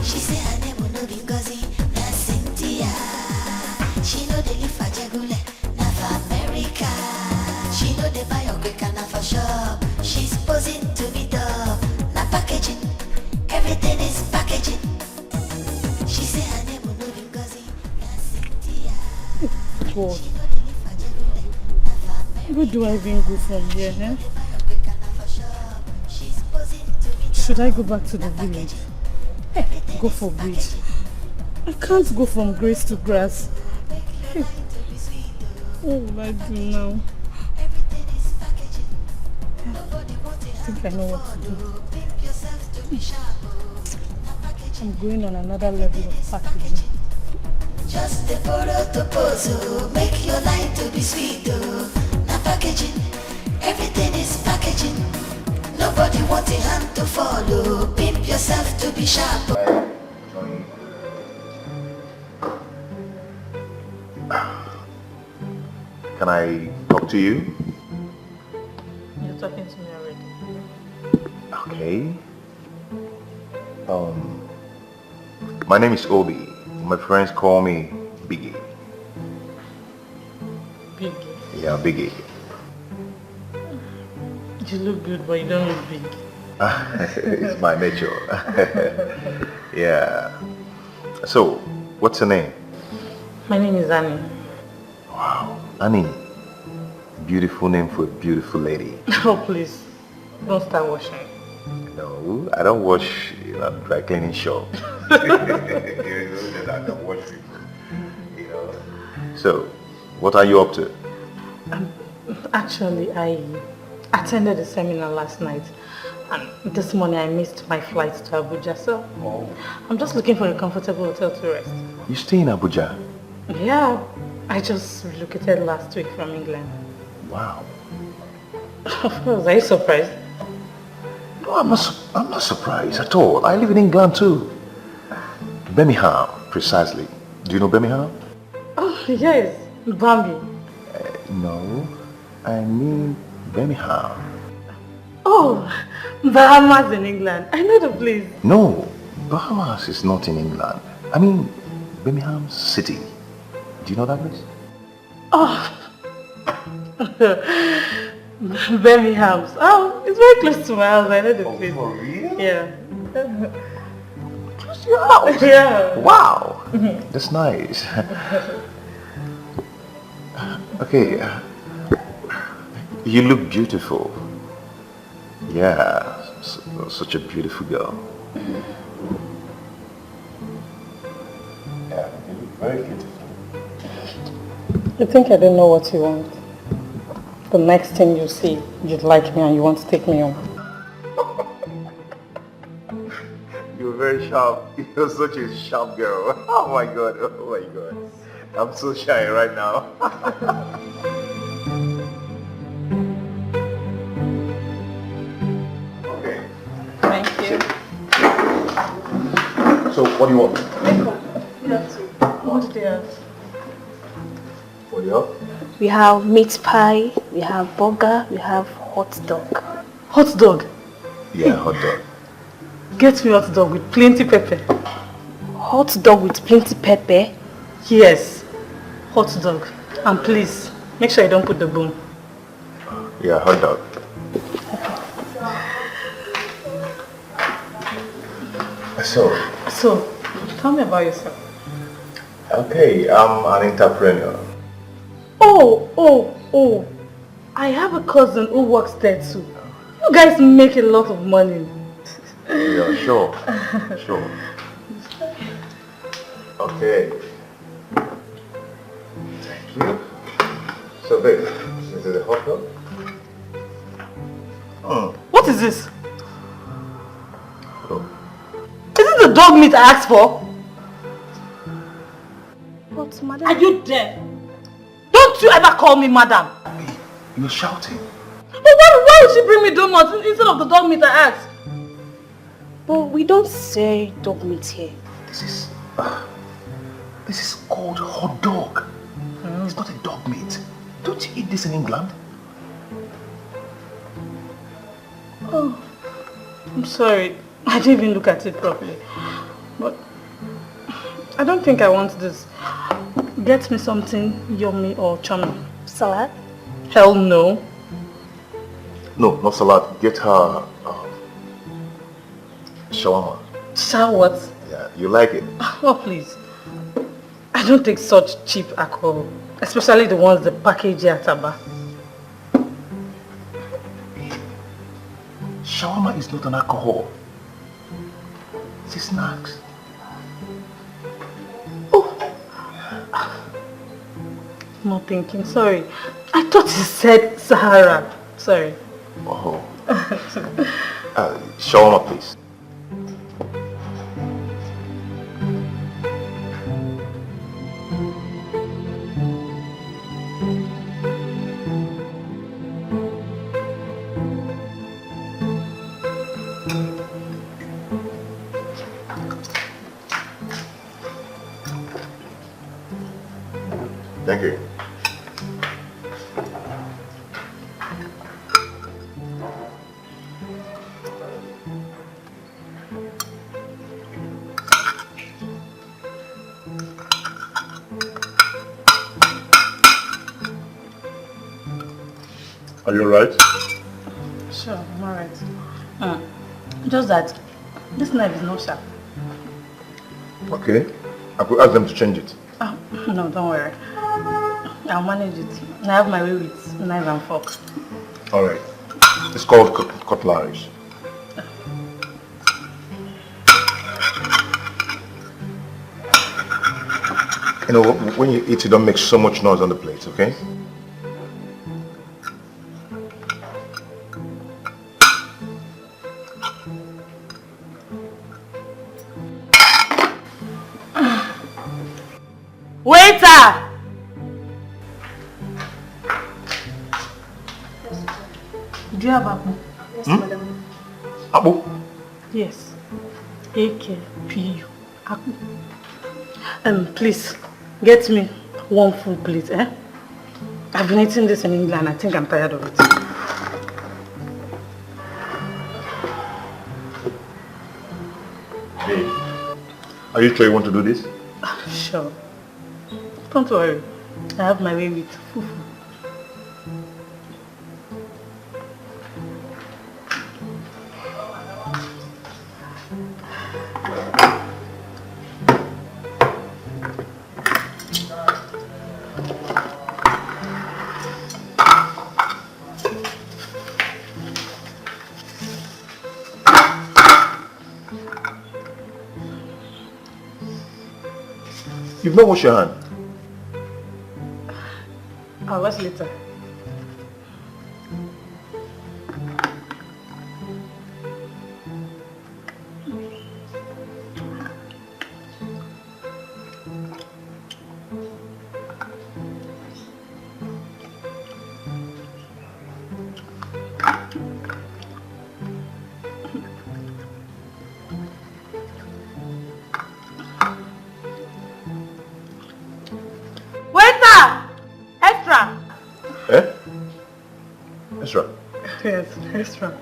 [SPEAKER 4] She say her name will no be Ngozi, na Cynthia. She know they live for Jegule, na for America. She know they buy Okweka, na for shop. She's posing to be dog, na packaging. Everything is packaging. She say her name will no be Ngozi, na Cynthia.
[SPEAKER 11] God.
[SPEAKER 4] She know they live for Jegule, na for America.
[SPEAKER 11] Where do I even go from here, eh?
[SPEAKER 4] Buy Okweka, na for shop. She's posing to be dog.
[SPEAKER 11] Should I go back to the village? Go for breed. I can't go from grass to grass. Hey. What will I do now? I think I know what to do. I'm going on another level of packaging.
[SPEAKER 4] Just the photo to pose, oh. Make your life to be sweet, oh. Na packaging, everything is packaging. Nobody wants a hand to follow. Pimp yourself to be sharp.
[SPEAKER 13] Can I talk to you?
[SPEAKER 2] You're talking to me already.
[SPEAKER 13] Okay. My name is Obi. My friends call me Biggie.
[SPEAKER 11] Biggie.
[SPEAKER 13] Yeah, Biggie.
[SPEAKER 11] You look good, but you don't look big.
[SPEAKER 13] It's my nature. Yeah. So, what's your name?
[SPEAKER 11] My name is Annie.
[SPEAKER 13] Wow. Annie. Beautiful name for a beautiful lady.
[SPEAKER 11] Oh, please. Don't start washing.
[SPEAKER 13] No, I don't wash in a dry cleaning shop. I don't wash people. You know. So, what are you up to?
[SPEAKER 11] Actually, I attended a seminar last night. And this morning I missed my flight to Abuja, so I'm just looking for a comfortable hotel to rest.
[SPEAKER 13] You stay in Abuja?
[SPEAKER 11] Yeah, I just relocated last week from England.
[SPEAKER 13] Wow.
[SPEAKER 11] Of course, are you surprised?
[SPEAKER 13] No, I'm not surprised at all. I live in England too. Birmingham, precisely. Do you know Birmingham?
[SPEAKER 11] Oh, yes, Bambi.
[SPEAKER 13] No, I mean Birmingham.
[SPEAKER 11] Oh, Bahamas in England. I know the place.
[SPEAKER 13] No, Bahamas is not in England. I mean Birmingham City. Do you know that place?
[SPEAKER 11] Oh, Birmingham. Oh, it's very close to my house. I know the place.
[SPEAKER 13] For real?
[SPEAKER 11] Yeah.
[SPEAKER 13] Close to your house?
[SPEAKER 11] Yeah.
[SPEAKER 13] Wow, that's nice. Okay, you look beautiful. Yeah, such a beautiful girl. Yeah, you look very beautiful.
[SPEAKER 11] You think I don't know what you want? The next thing you see, you'd like me and you want to take me home.
[SPEAKER 13] You're very sharp. You're such a sharp girl. Oh my god, oh my god. I'm so shy right now. Okay.
[SPEAKER 11] Thank you.
[SPEAKER 13] So, what do you want?
[SPEAKER 11] What do you have?
[SPEAKER 13] What do you have?
[SPEAKER 14] We have meat pie, we have burger, we have hot dog.
[SPEAKER 11] Hot dog.
[SPEAKER 13] Yeah, hot dog.
[SPEAKER 11] Get me hot dog with plenty pepper.
[SPEAKER 14] Hot dog with plenty pepper?
[SPEAKER 11] Yes. Hot dog. And please, make sure you don't put the bone.
[SPEAKER 13] Yeah, hot dog.
[SPEAKER 11] So, tell me about yourself.
[SPEAKER 13] Okay, I'm an entrepreneur.
[SPEAKER 11] Oh. I have a cousin who works there too. You guys make a lot of money.
[SPEAKER 13] Yeah, sure. Okay. Thank you. So, babe, is it a hot dog?
[SPEAKER 11] What is this?
[SPEAKER 13] Oh.
[SPEAKER 11] Is it the dog meat I asked for?
[SPEAKER 14] But madam...
[SPEAKER 11] Are you deaf? Don't you ever call me madam.
[SPEAKER 13] Hey, you're shouting.
[SPEAKER 11] But why would she bring me donuts instead of the dog meat I asked?
[SPEAKER 14] But we don't sell dog meat here.
[SPEAKER 13] This is called hot dog. It's not a dog meat. Don't you eat this in England?
[SPEAKER 11] Oh, I'm sorry. I didn't even look at it properly. But I don't think I want this. Get me something yummy or chummy.
[SPEAKER 14] Salad?
[SPEAKER 11] Hell no.
[SPEAKER 13] No, not salad. Get her shawarma.
[SPEAKER 11] What?
[SPEAKER 13] Yeah, you like it?
[SPEAKER 11] Oh, please. I don't take such cheap alcohol. Especially the ones that package here at Aba.
[SPEAKER 13] Shawarma is not an alcohol. It's a snacks.
[SPEAKER 11] Not thinking. Sorry. I thought you said Sahara. Sorry.
[SPEAKER 13] Oh. Shawarma, please. Thank you. Are you alright?
[SPEAKER 11] Sure, I'm alright. Just that this knife is not sharp.
[SPEAKER 13] Okay. I could ask them to change it.
[SPEAKER 11] No, don't worry. I'll manage it. I have my way with knife and fork.
[SPEAKER 13] Alright. It's called cutleries. You know, when you eat, you don't make so much noise on the plate, okay?
[SPEAKER 11] Waiter! Do you have apple?
[SPEAKER 14] Yes, madam.
[SPEAKER 13] Apple?
[SPEAKER 11] Yes. A-K-P-U. Apple. Please, get me one full plate, eh? I've been eating this in England. I think I'm tired of it.
[SPEAKER 13] Babe, are you sure you want to do this?
[SPEAKER 11] Sure. Don't worry. I have my way with fufu.
[SPEAKER 13] You've not washed your hand.
[SPEAKER 11] I'll wash later.
[SPEAKER 13] Eh? Extra.
[SPEAKER 11] Yes, extra.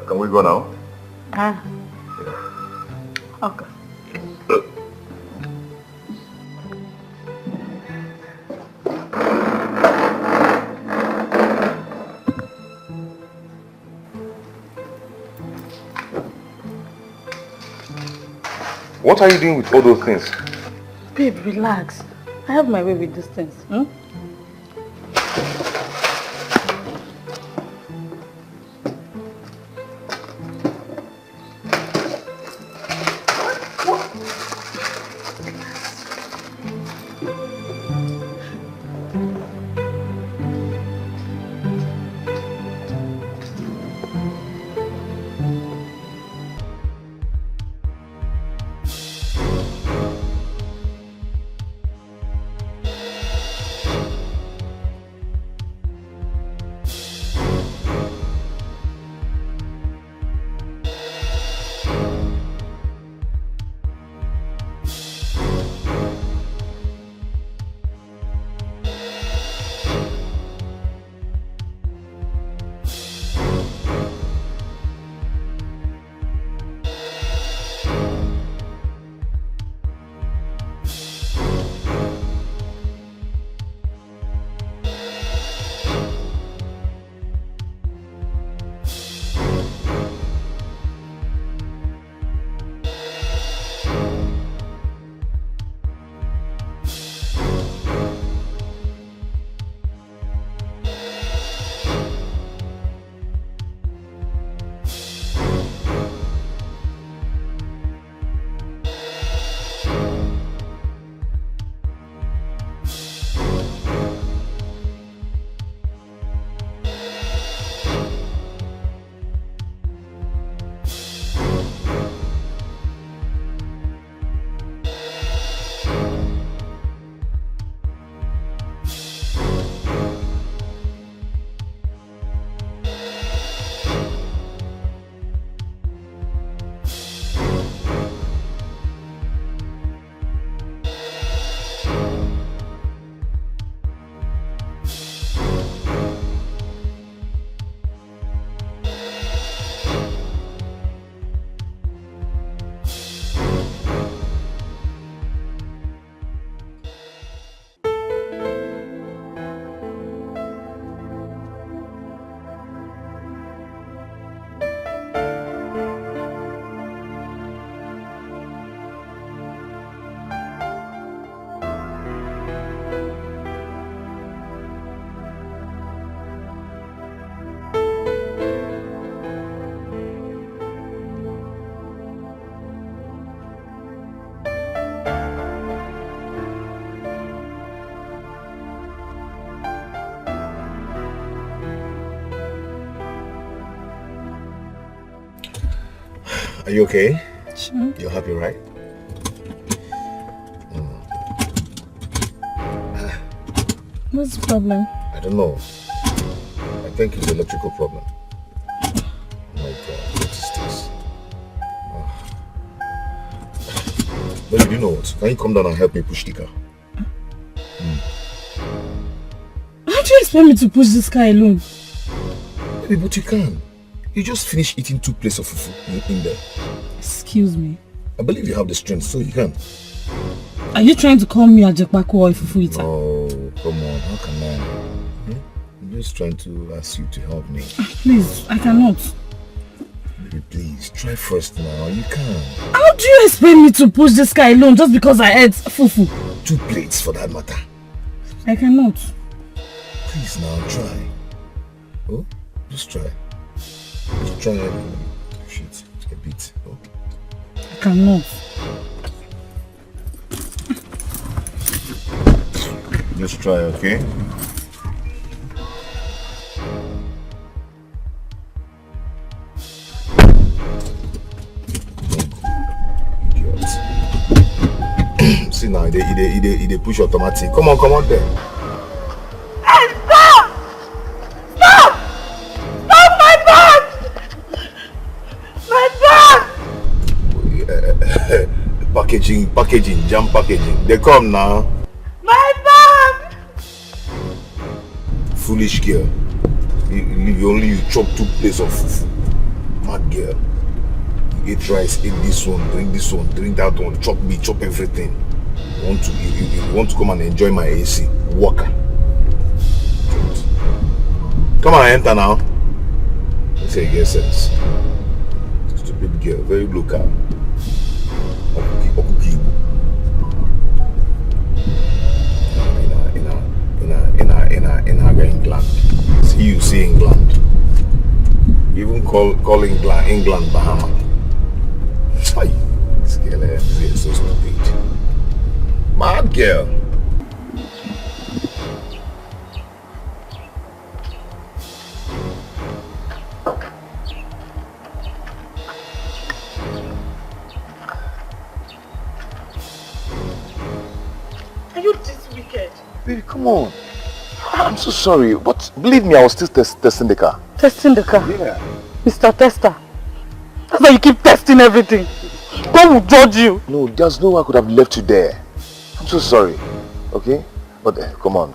[SPEAKER 13] Can we go now?
[SPEAKER 11] Okay.
[SPEAKER 13] What are you doing with all those things?
[SPEAKER 11] Babe, relax. I have my way with these things.
[SPEAKER 15] Are you okay?
[SPEAKER 11] Sure.
[SPEAKER 15] You're happy, right?
[SPEAKER 11] What's the problem?
[SPEAKER 15] I don't know. I think it's an electrical problem. Oh my God, what is this? Baby, you know what? Can you come down and help me push the car?
[SPEAKER 11] How do you expect me to push this car alone?
[SPEAKER 15] Baby, but you can. You just finished eating 2 plates of fufu in there.
[SPEAKER 11] Excuse me.
[SPEAKER 15] I believe you have the strength, so you can.
[SPEAKER 11] Are you trying to call me a Jekpako or a fufu eater?
[SPEAKER 15] No, come on, how can I? I'm just trying to ask you to help me.
[SPEAKER 11] Please, I cannot.
[SPEAKER 15] Baby, please, try first now, you can.
[SPEAKER 11] How do you expect me to push this car alone just because I ate fufu?
[SPEAKER 15] 2 plates for that matter.
[SPEAKER 11] I cannot.
[SPEAKER 15] Please now, try. Oh, just try. Just try and push it a bit. Oh.
[SPEAKER 11] I cannot.
[SPEAKER 15] Just try, okay? Idiot. See now, they push automatic. Come on there.
[SPEAKER 2] Hey, stop! Stop! Stop my bag! My bag!
[SPEAKER 15] Packaging, jam packaging. They come now.
[SPEAKER 2] My bag!
[SPEAKER 15] Foolish girl. You chop 2 plates of fufu. Mad girl. You eat rice, eat this one, drink that one, chop me, chop everything. You want to come and enjoy my AC. Walker. Come on, enter now. Let's say you get sense. Stupid girl, very local. In England. See England. Even call England Bahama. This girl is so stupid. Mad girl.
[SPEAKER 2] Are you this wicked?
[SPEAKER 1] Baby, come on. I'm so sorry, but believe me, I was still testing the car.
[SPEAKER 2] Testing the car?
[SPEAKER 1] Yeah.
[SPEAKER 2] Mr. Tester. That's why you keep testing everything. God will judge you.
[SPEAKER 1] No, there's no way I could have left you there. I'm so sorry. Okay? But come on,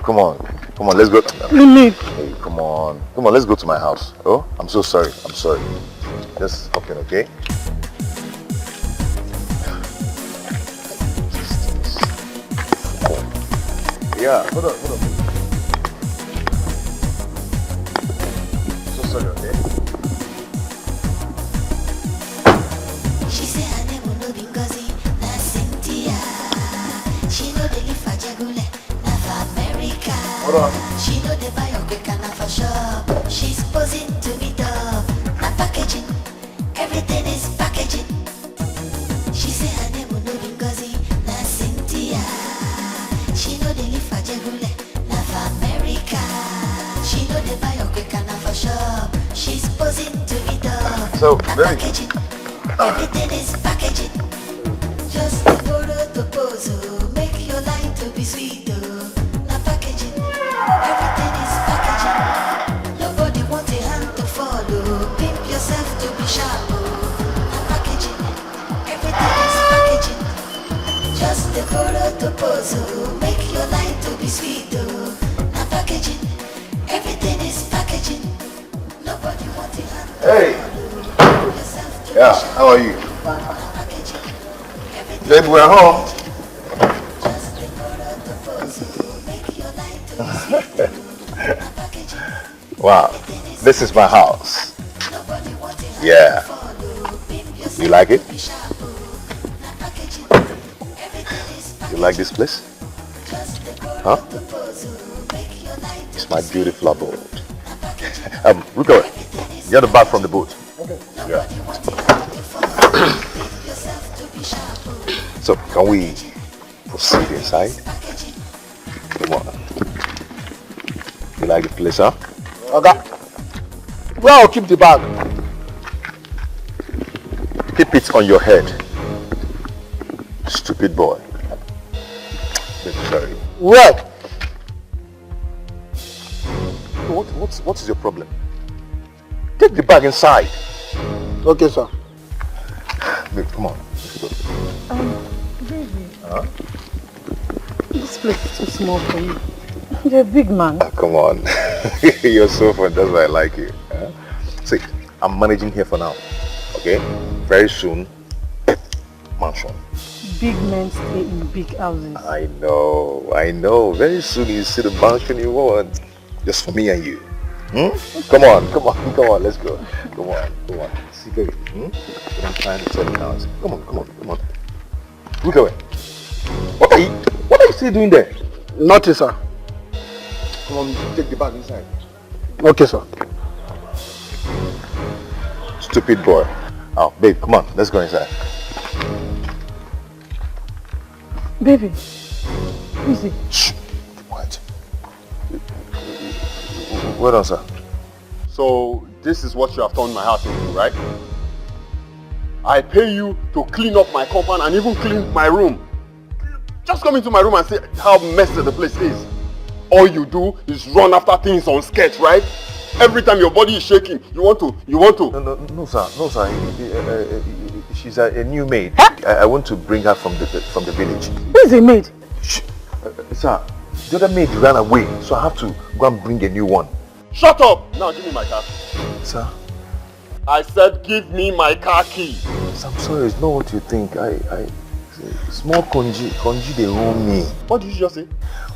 [SPEAKER 1] let's go.
[SPEAKER 2] Really?
[SPEAKER 1] Hey, come on, let's go to my house. Oh, I'm so sorry. Just hop in, okay? Yeah, hold on. So sorry, okay?
[SPEAKER 4] She say her name will no be Ngozi, na Cynthia. She know they live for Jagule, na for America.
[SPEAKER 1] Hold on.
[SPEAKER 4] She know they buy your quick and na for shop. She's posing to meet up, na packaging. Everything is packaging. She say her name will no be Ngozi, na Cynthia. She know they live for Jagule, na for America. She know they buy your quick and na for shop. She's posing to meet up,
[SPEAKER 1] So,
[SPEAKER 4] na
[SPEAKER 1] very
[SPEAKER 4] packaging. Everything is packaging. Just a photo to pose, oh. Make your life to be sweet, oh. Na packaging. Everything is packaging. Nobody wants a hand to follow. Pimp yourself to be sharp, oh. Na packaging. Everything is packaging. Just a photo to pose, oh. Make your life to be sweet, oh. Na packaging. Everything is packaging. Nobody wants a hand to
[SPEAKER 1] Hey.
[SPEAKER 4] follow. Yourself to
[SPEAKER 1] Yeah,
[SPEAKER 4] be sharp.
[SPEAKER 1] how are you? Babe, we're home. Wow, this is my house. Yeah. You like it? You like this place? Huh? It's my beautiful abode. Rico, get the bag from the boat. Okay. Yeah. So, can we proceed inside? Come on. You like the place, huh?
[SPEAKER 5] Okay. Well, I'll keep the bag.
[SPEAKER 1] Keep
[SPEAKER 13] spit on your head. Stupid boy. I'm sorry.
[SPEAKER 5] What?
[SPEAKER 13] What is your problem? Take the bag inside.
[SPEAKER 5] Okay, sir.
[SPEAKER 13] Babe, come on. Let's go.
[SPEAKER 11] Baby.
[SPEAKER 13] Huh?
[SPEAKER 11] This place is too small for you. You're a big man.
[SPEAKER 13] Come on. You're so fun. That's why I like you. Huh? See, I'm managing here for now. Okay? Very soon, mansion.
[SPEAKER 11] Big men stay in big houses.
[SPEAKER 13] I know. Very soon you see the mansion you want. Just for me and you. Come on, let's go. Come on. See, baby. What I'm trying to tell you now is, come on. Look away. What are you still doing there?
[SPEAKER 5] Nothing, sir.
[SPEAKER 13] Come on, take the bag inside.
[SPEAKER 5] Okay, sir.
[SPEAKER 13] Stupid boy. Oh, babe, come on, let's go inside.
[SPEAKER 11] Baby, who is it?
[SPEAKER 13] Shh. What? What else, sir?
[SPEAKER 1] So, this is what you have turned my house into, right? I pay you to clean up my compound and even clean my room. Just come into my room and see how messy the place is. All you do is run after things on sketch, right? Every time your body is shaking, you want to.
[SPEAKER 13] No, sir. She's a new maid. Huh? I want to bring her from the village.
[SPEAKER 11] Who is a maid?
[SPEAKER 13] Shh. Sir, the other maid ran away, so I have to go and bring a new one.
[SPEAKER 1] Shut up! Now give me my car.
[SPEAKER 13] Sir?
[SPEAKER 1] I said give me my car key.
[SPEAKER 13] I'm sorry, it's not what you think. Small konji, they own me.
[SPEAKER 1] What did you just say?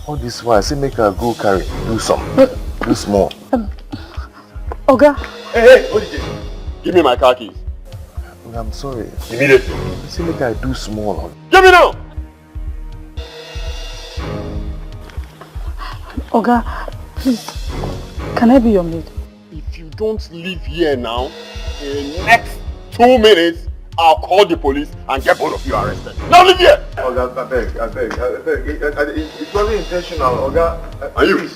[SPEAKER 13] All this while, I say make her go carry, do small.
[SPEAKER 11] Oga.
[SPEAKER 1] Hey, what did you? Give me my car keys.
[SPEAKER 13] I'm sorry.
[SPEAKER 1] Immediately.
[SPEAKER 13] I say make her do small.
[SPEAKER 1] Give me now!
[SPEAKER 11] Oga, please, can I be your maid?
[SPEAKER 1] If you don't leave here now, in the next 2 minutes, I'll call the police and get both of you arrested. Now leave here!
[SPEAKER 13] Oga, I beg. It wasn't intentional, Oga.
[SPEAKER 1] Are you?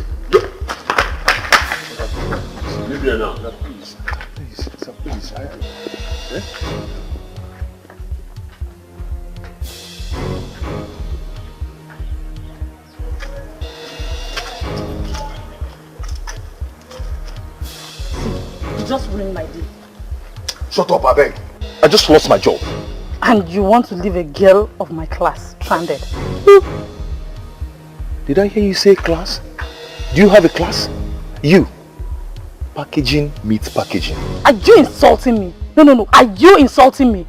[SPEAKER 1] Leave here now.
[SPEAKER 13] Please.
[SPEAKER 11] You just ruined my day.
[SPEAKER 13] Shut up, I beg. I just lost my job.
[SPEAKER 11] And you want to leave a girl of my class stranded?
[SPEAKER 13] Did I hear you say class? Do you have a class? You. Packaging meets packaging.
[SPEAKER 11] Are you insulting me? No. Are you insulting me?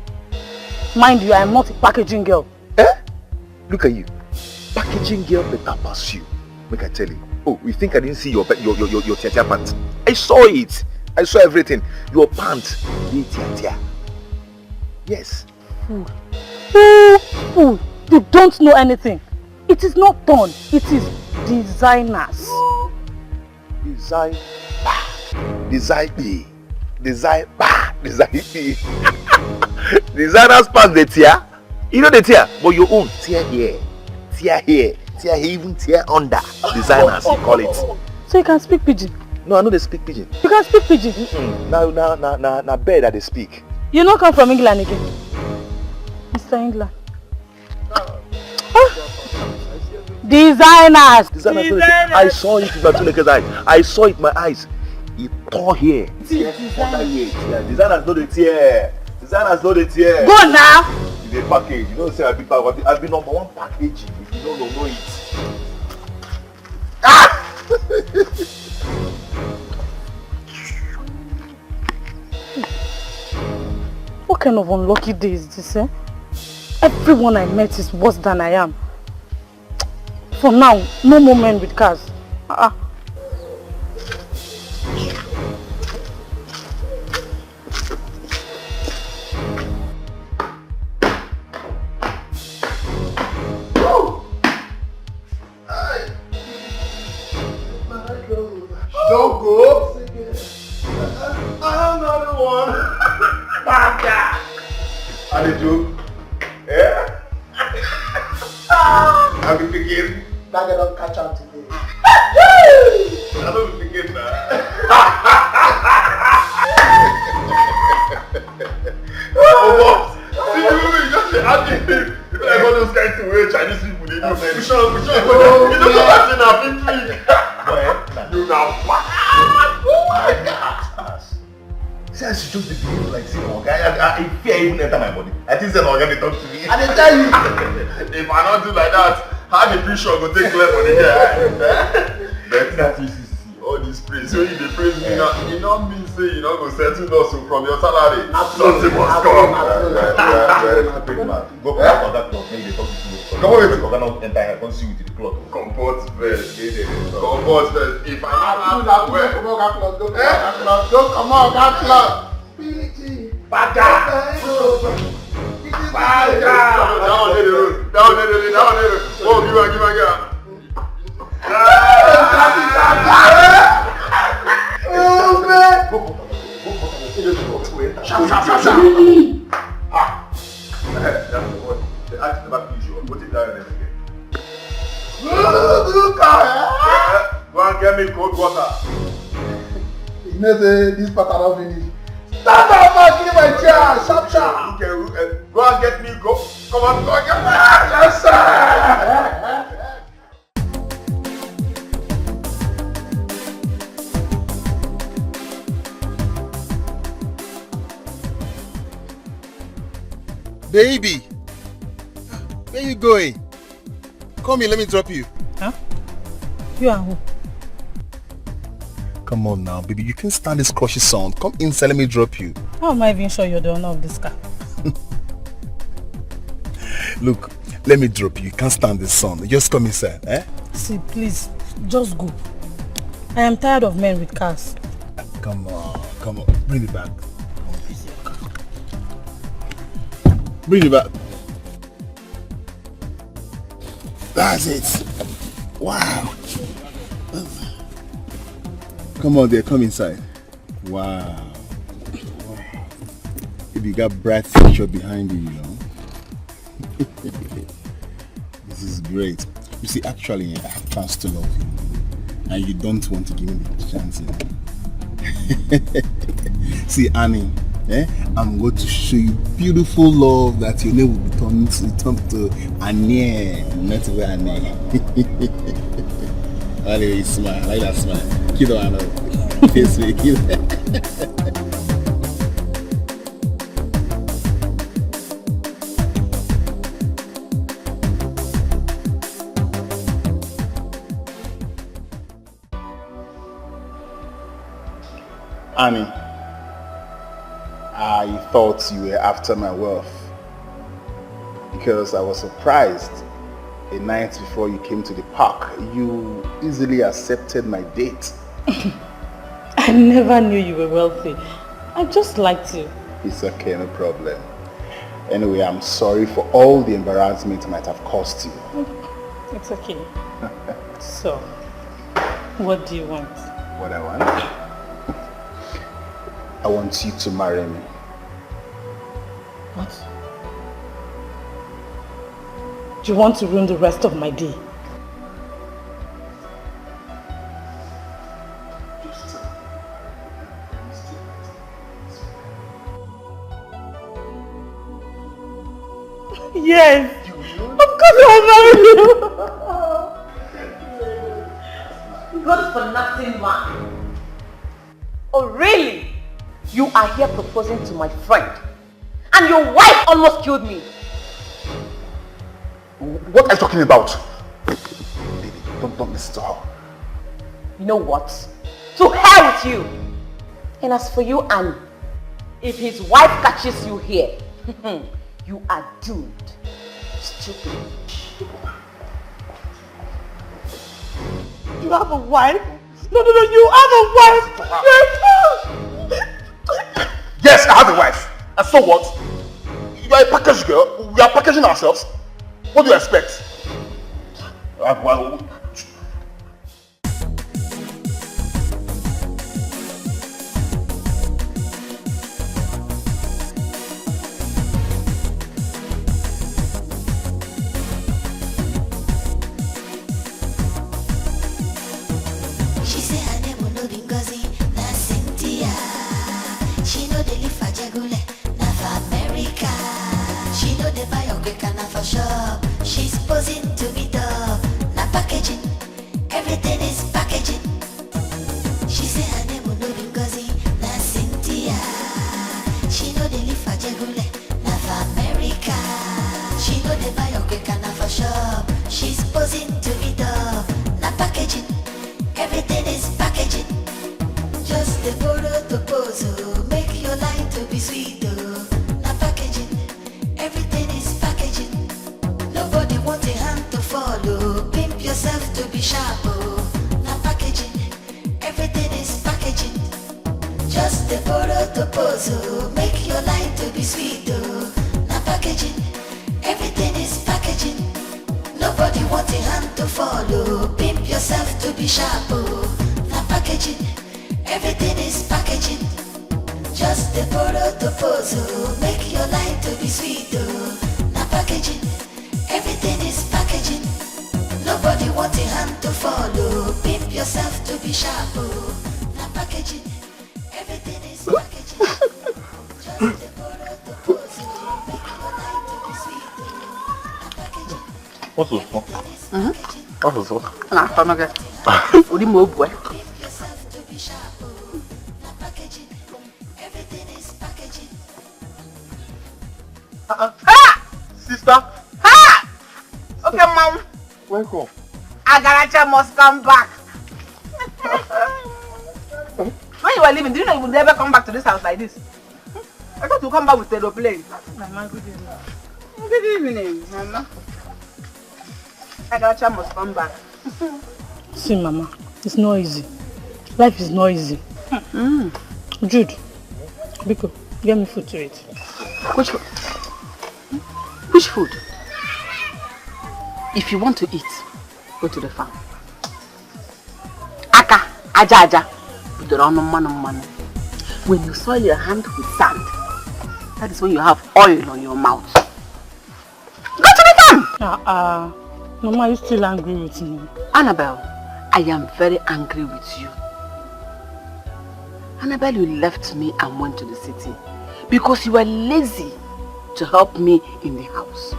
[SPEAKER 11] Mind you, I am not a packaging girl.
[SPEAKER 13] Look at you. Packaging girl better pass you. Make I tell you. Oh, you think I didn't see your tia pants? I saw it. I saw everything. Your pants, they tia. Yes.
[SPEAKER 11] Fool. You don't know anything. It is not done. It is designers.
[SPEAKER 13] Designers pants the tear. You know the tear, but your own tear here, even tear under. Designers, you call it.
[SPEAKER 11] So you can speak pidgin?
[SPEAKER 13] No, I know they speak pidgin.
[SPEAKER 11] You can speak pidgin?
[SPEAKER 13] Now bed that they speak.
[SPEAKER 11] You not come from England again? Mr. England. Designers.
[SPEAKER 13] I saw it with my two naked eyes. I saw it with my eyes. He tore here. Designers know the tear.
[SPEAKER 11] Go now.
[SPEAKER 13] The package. You know, say I've been number one packaging. If you don't know it.
[SPEAKER 11] What kind of unlucky day is this, eh? Everyone I met is worse than I am. For now, no more men with cars.
[SPEAKER 1] Don't go. I'm not the one. Baka. Are they joke? Yeah? I'll be thinking.
[SPEAKER 5] That girl don't catch up today.
[SPEAKER 1] I don't be thinking that. Oh,
[SPEAKER 13] should just be behaving like say no guy. I fear even enter my body. I think say no guy they talk to me.
[SPEAKER 5] I dey tell you.
[SPEAKER 13] If I don't do like that, how the fish go take left for the guy? But that is all this praise. So you dey praise me now. You know mean say you don't go settle us from your salary. Something must come. Go back on that cloth. Make they talk to you. Come on, we're gonna enter here. Come see with the cloth. Comport first. Comport first. If I not well.
[SPEAKER 5] Don't come on, that cloth.
[SPEAKER 13] Bada. Down the road. Oh, give me.
[SPEAKER 5] Oh man!
[SPEAKER 13] Sharp. That's the one. The act never please you. Put it down and again. Go and get me cold water.
[SPEAKER 5] You know this part I don't finish. Stand up and give my chair, sharp.
[SPEAKER 13] Okay, go and get me come on, go and get me. Yes, sir.
[SPEAKER 1] Baby, where you going? Come here, let me drop you.
[SPEAKER 11] Huh? You are who?
[SPEAKER 1] Come on now, baby. You can't stand this crushy sound. Come inside, let me drop you.
[SPEAKER 11] How am I even sure you're the owner of this car?
[SPEAKER 1] Look, let me drop you. You can't stand this sound. Just come inside, eh?
[SPEAKER 11] See, please, just go. I am tired of men with cars.
[SPEAKER 1] Come on. Bring it back. Bring it back. That's it. Wow. Come on there, come inside. Wow. If you got bright future behind you, you know. This is great. You see, actually, I have plans to love you. And you don't want to give me the chance, you know. See, Annie, I'm going to show you beautiful love that your name will be turned to Anye, not to Anye. Anyway, you smile. I like that smile. Kiddo, I know. Face me, kiddo. Annie, I thought you were after my wealth because I was surprised a night before you came to the park. You easily accepted my date.
[SPEAKER 11] I never knew you were wealthy. I just liked you.
[SPEAKER 1] It's okay, no problem. Anyway, I'm sorry for all the embarrassment it might have caused you.
[SPEAKER 11] It's okay. So, what do you want?
[SPEAKER 1] What I want? I want you to marry me.
[SPEAKER 11] What? Do you want to ruin the rest of my day? Yes! Of course I'll marry you!
[SPEAKER 12] Good for nothing man. Oh really? You are here proposing to my friend. And your wife almost killed me.
[SPEAKER 1] What are you talking about? Baby, don't listen to her.
[SPEAKER 12] You know what? To hell with you! And as for you, Annie, if his wife catches you here, you are doomed. Stupid.
[SPEAKER 2] You have a wife? No, you have a wife!
[SPEAKER 1] Yes, I have a wife. And so what? You are a package girl. We are packaging ourselves. What do you expect?
[SPEAKER 4] She say her name will no be Ngozi, na Cynthia. She know they live for Jagule, na for America. She know they buy your quick na for shop. She's posing to be tough, na packaging. Everything is packaging. She say her name will no be Ngozi, na Cynthia. oh, make your life to be sweet, oh. Now packaging, everything is packaging. Nobody want a hand to follow. Pimp yourself to be sharp, oh. Now packaging, everything is packaging. Just the borrow to pose, oh, make your life to be sweet, oh. Now packaging, everything is packaging. Nobody want a hand to follow. Pimp yourself to be sharp, oh. Now packaging, everything is packaging. Just the borrow to pose, oh, make your life to be sweet, oh. Now packaging, everything is packaging. Nobody want a hand to follow. Pimp yourself to be sharp, oh. Now packaging, everything is packaging. Just the borrow to pose, oh, make your life to be sweet, oh. Now packaging.
[SPEAKER 15] What was what? What was what?
[SPEAKER 12] Nah, I'm not good. Odimgbe.
[SPEAKER 4] Pimp yourself to be sharp, oh. Now packaging, everything is packaging.
[SPEAKER 5] Sister,
[SPEAKER 12] Ha! Okay, mom.
[SPEAKER 5] welcome.
[SPEAKER 12] Agaracha must come back. When you were leaving, did you know you would never come back to this house like this? I thought you come back with the plane.
[SPEAKER 11] Mama, good evening.
[SPEAKER 12] Good evening, Mama. Agaracha must come back.
[SPEAKER 11] See, Mama, it's not easy. Life is not easy. Jude, Biko, get me food to eat.
[SPEAKER 12] Which food? Which food? If you want to eat, go to the farm. Aka, aja. When you soil your hand with sand, that is when you have oil on your mouth. Go to the farm!
[SPEAKER 11] Mama, you still angry with me?
[SPEAKER 12] Annabelle, I am very angry with you. Annabelle, you left me and went to the city because you were lazy to help me in the house.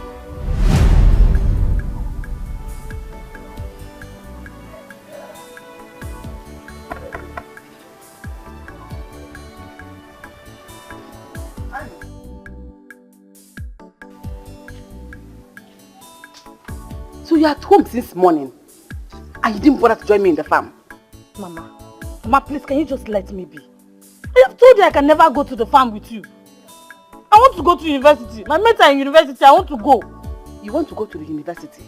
[SPEAKER 12] So you're at home since morning and you didn't bother to join me in the farm?
[SPEAKER 11] Mama, please, can you just let me be? I have told you I can never go to the farm with you. I want to go to university. My mates are in university. I want to go.
[SPEAKER 12] You want to go to the university?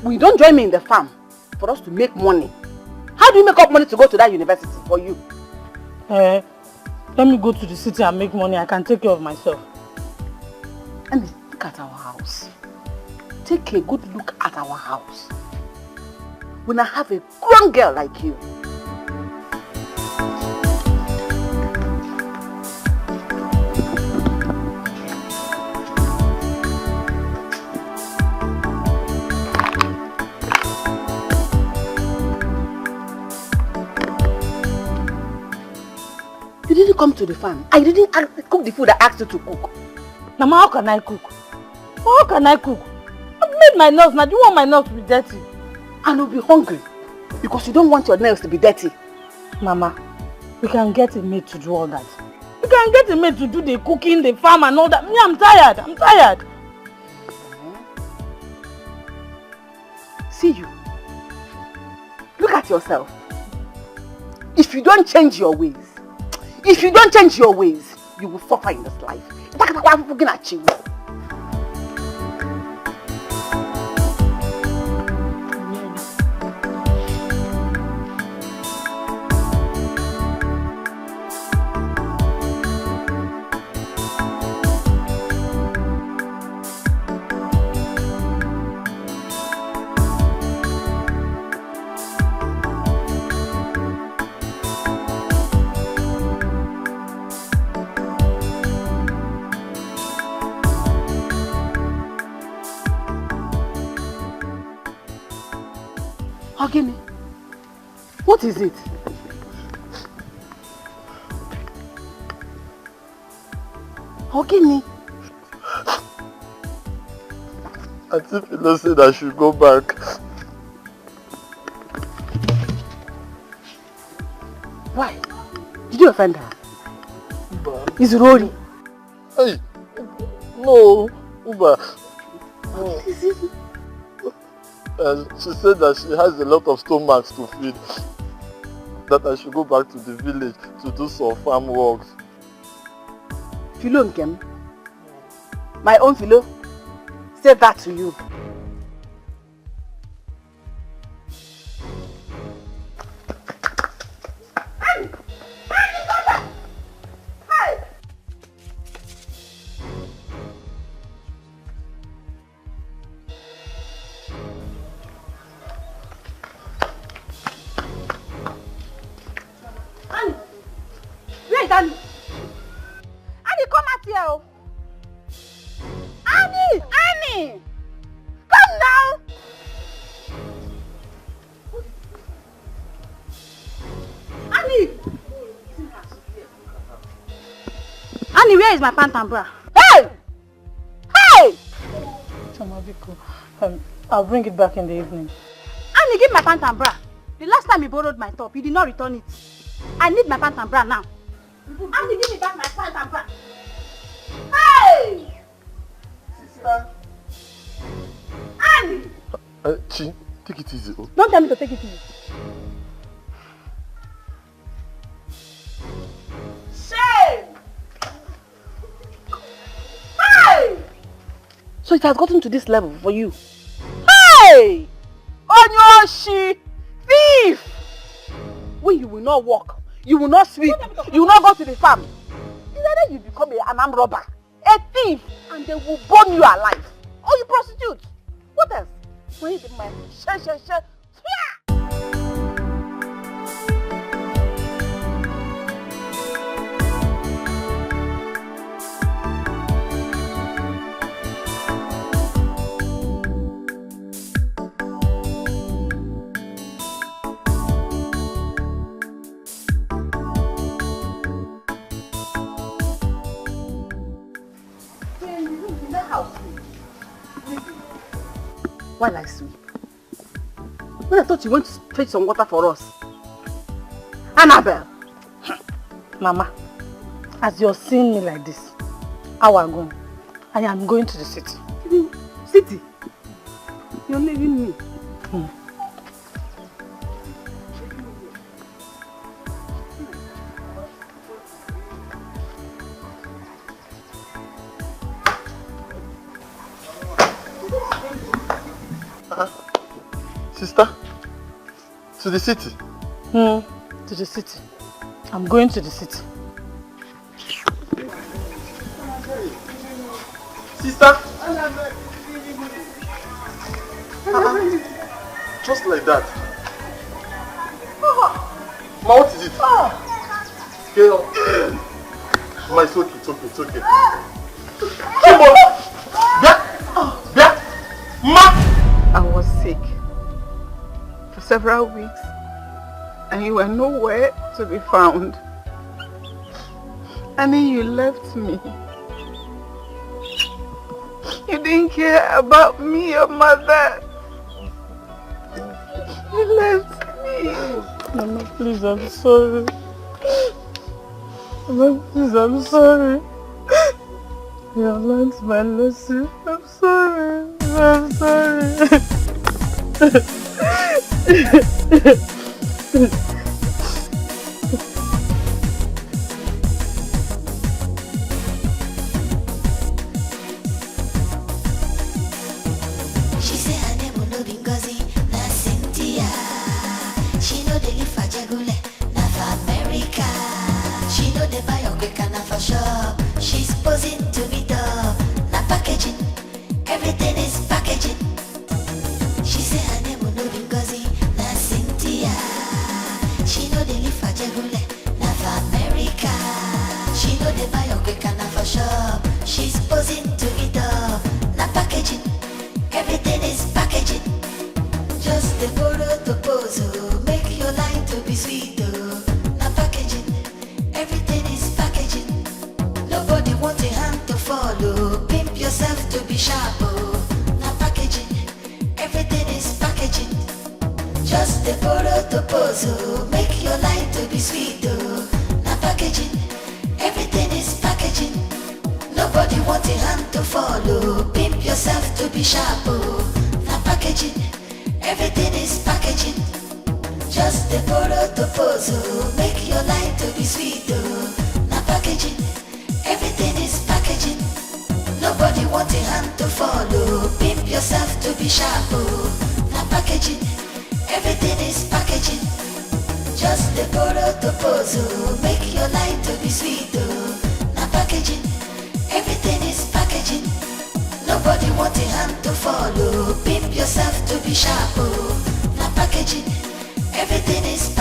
[SPEAKER 12] Well, you don't join me in the farm for us to make money. How do you make up money to go to that university for you?
[SPEAKER 11] Let me go to the city and make money. I can take care of myself.
[SPEAKER 12] And look at our house. Take a good look at our house. When I have a grown girl like you. You didn't come to the farm. I didn't cook the food I asked you to cook.
[SPEAKER 11] Mama, how can I cook? How can I cook? I've made my nails now. Do you want my nails to be dirty?
[SPEAKER 12] And you'll be hungry because you don't want your nails to be dirty.
[SPEAKER 11] Mama, we can get a maid to do all that. We can get a maid to do the cooking, the farm and all that. Me, I'm tired. I'm tired.
[SPEAKER 12] See you. Look at yourself. If you don't change your ways, you will suffer in this life. I'm looking at you. Ogini, what is it? Ogini.
[SPEAKER 5] Auntie Philo said I should go back.
[SPEAKER 12] Why? Did you offend her? Is Rory?
[SPEAKER 5] Hey, no, Uba. No.
[SPEAKER 12] What is it?
[SPEAKER 5] And she said that she has a lot of stomachs to feed.
[SPEAKER 1] that I should go back to the village to do some farm works.
[SPEAKER 3] Philo Nkem, my own Philo, said that to you.
[SPEAKER 12] Annie! Annie, come out here! Oh. Annie! Annie! Come now! Annie! Annie, where is my pant and bra? Hey! Hey!
[SPEAKER 11] Chamabiko, I'll bring it back in the evening.
[SPEAKER 12] Annie, give my pant and bra. The last time you borrowed my top, you did not return it. I need my pant and bra now. Annie, give me back my pant and bra. Hey!
[SPEAKER 1] Sister.
[SPEAKER 12] Annie!
[SPEAKER 1] Chi, take it easy. Oh.
[SPEAKER 12] Don't tell me to take it easy. Shame! Hey!
[SPEAKER 3] So it has gotten to this level for you?
[SPEAKER 12] Hey! Onyoshi! Thief!
[SPEAKER 3] When you will not walk, you will not sweep, you will not go to the farm. Either you become an armed robber, a thief, and they will burn you alive. Or you prostitute. What else? When you did my share. While I sleep. When I thought you went to fetch some water for us. Annabelle!
[SPEAKER 11] Mama, as you're seeing me like this, I am going to the city.
[SPEAKER 3] City? You're leaving me?
[SPEAKER 1] Sister, to the city?
[SPEAKER 11] To the city. I'm going to the city.
[SPEAKER 1] Sister? Just like that. Ma, what is it? Get up. Ma, it's okay. Come on. Ma!
[SPEAKER 2] I was sick for several weeks and you were nowhere to be found. And then you left me. You didn't care about me, your mother. You left me.
[SPEAKER 11] Mama, please, I'm sorry. Mama, please, I'm sorry. You have learned my lesson. I'm sorry. I'm sorry.
[SPEAKER 4] She say her name will no be Ngozi, na Cynthia. She know they live for Jagule, na for America. She know they buy your quick na for shop. She's posing to be tough, na packaging. Everything is packaging. She say her name will no be Ngozi, na Cynthia. She know they live for Jagule, na for America. She know they buy your quick na for shop. She's posing to be tough, na packaging. Everything is packaging. Just the borrow to pose, oh. Make your life to be sweet, oh. Na packaging. Everything is packaging. Nobody wants a hand to follow. Pimp yourself to be sharp, oh. Na packaging. Everything is packaging. Just the borrow to pose, oh. Make your life to be sweet, oh. Na packaging. Everything is packaging. Nobody wants a hand to follow. Pimp yourself to be sharp, oh. Na packaging. Everything is packaging. Just Just the borrow to pose, oh, make your life to be sweet, oh. Now packaging, everything is packaging. Nobody want a hand to follow. Pimp yourself to be sharp, oh. Now packaging, everything is packaging. Just the borrow to pose, oh, make your life to be sweet, oh. Now packaging, everything is packaging. Nobody want a hand to follow. Pimp yourself to be sharp, oh. Now packaging, everything is packaging.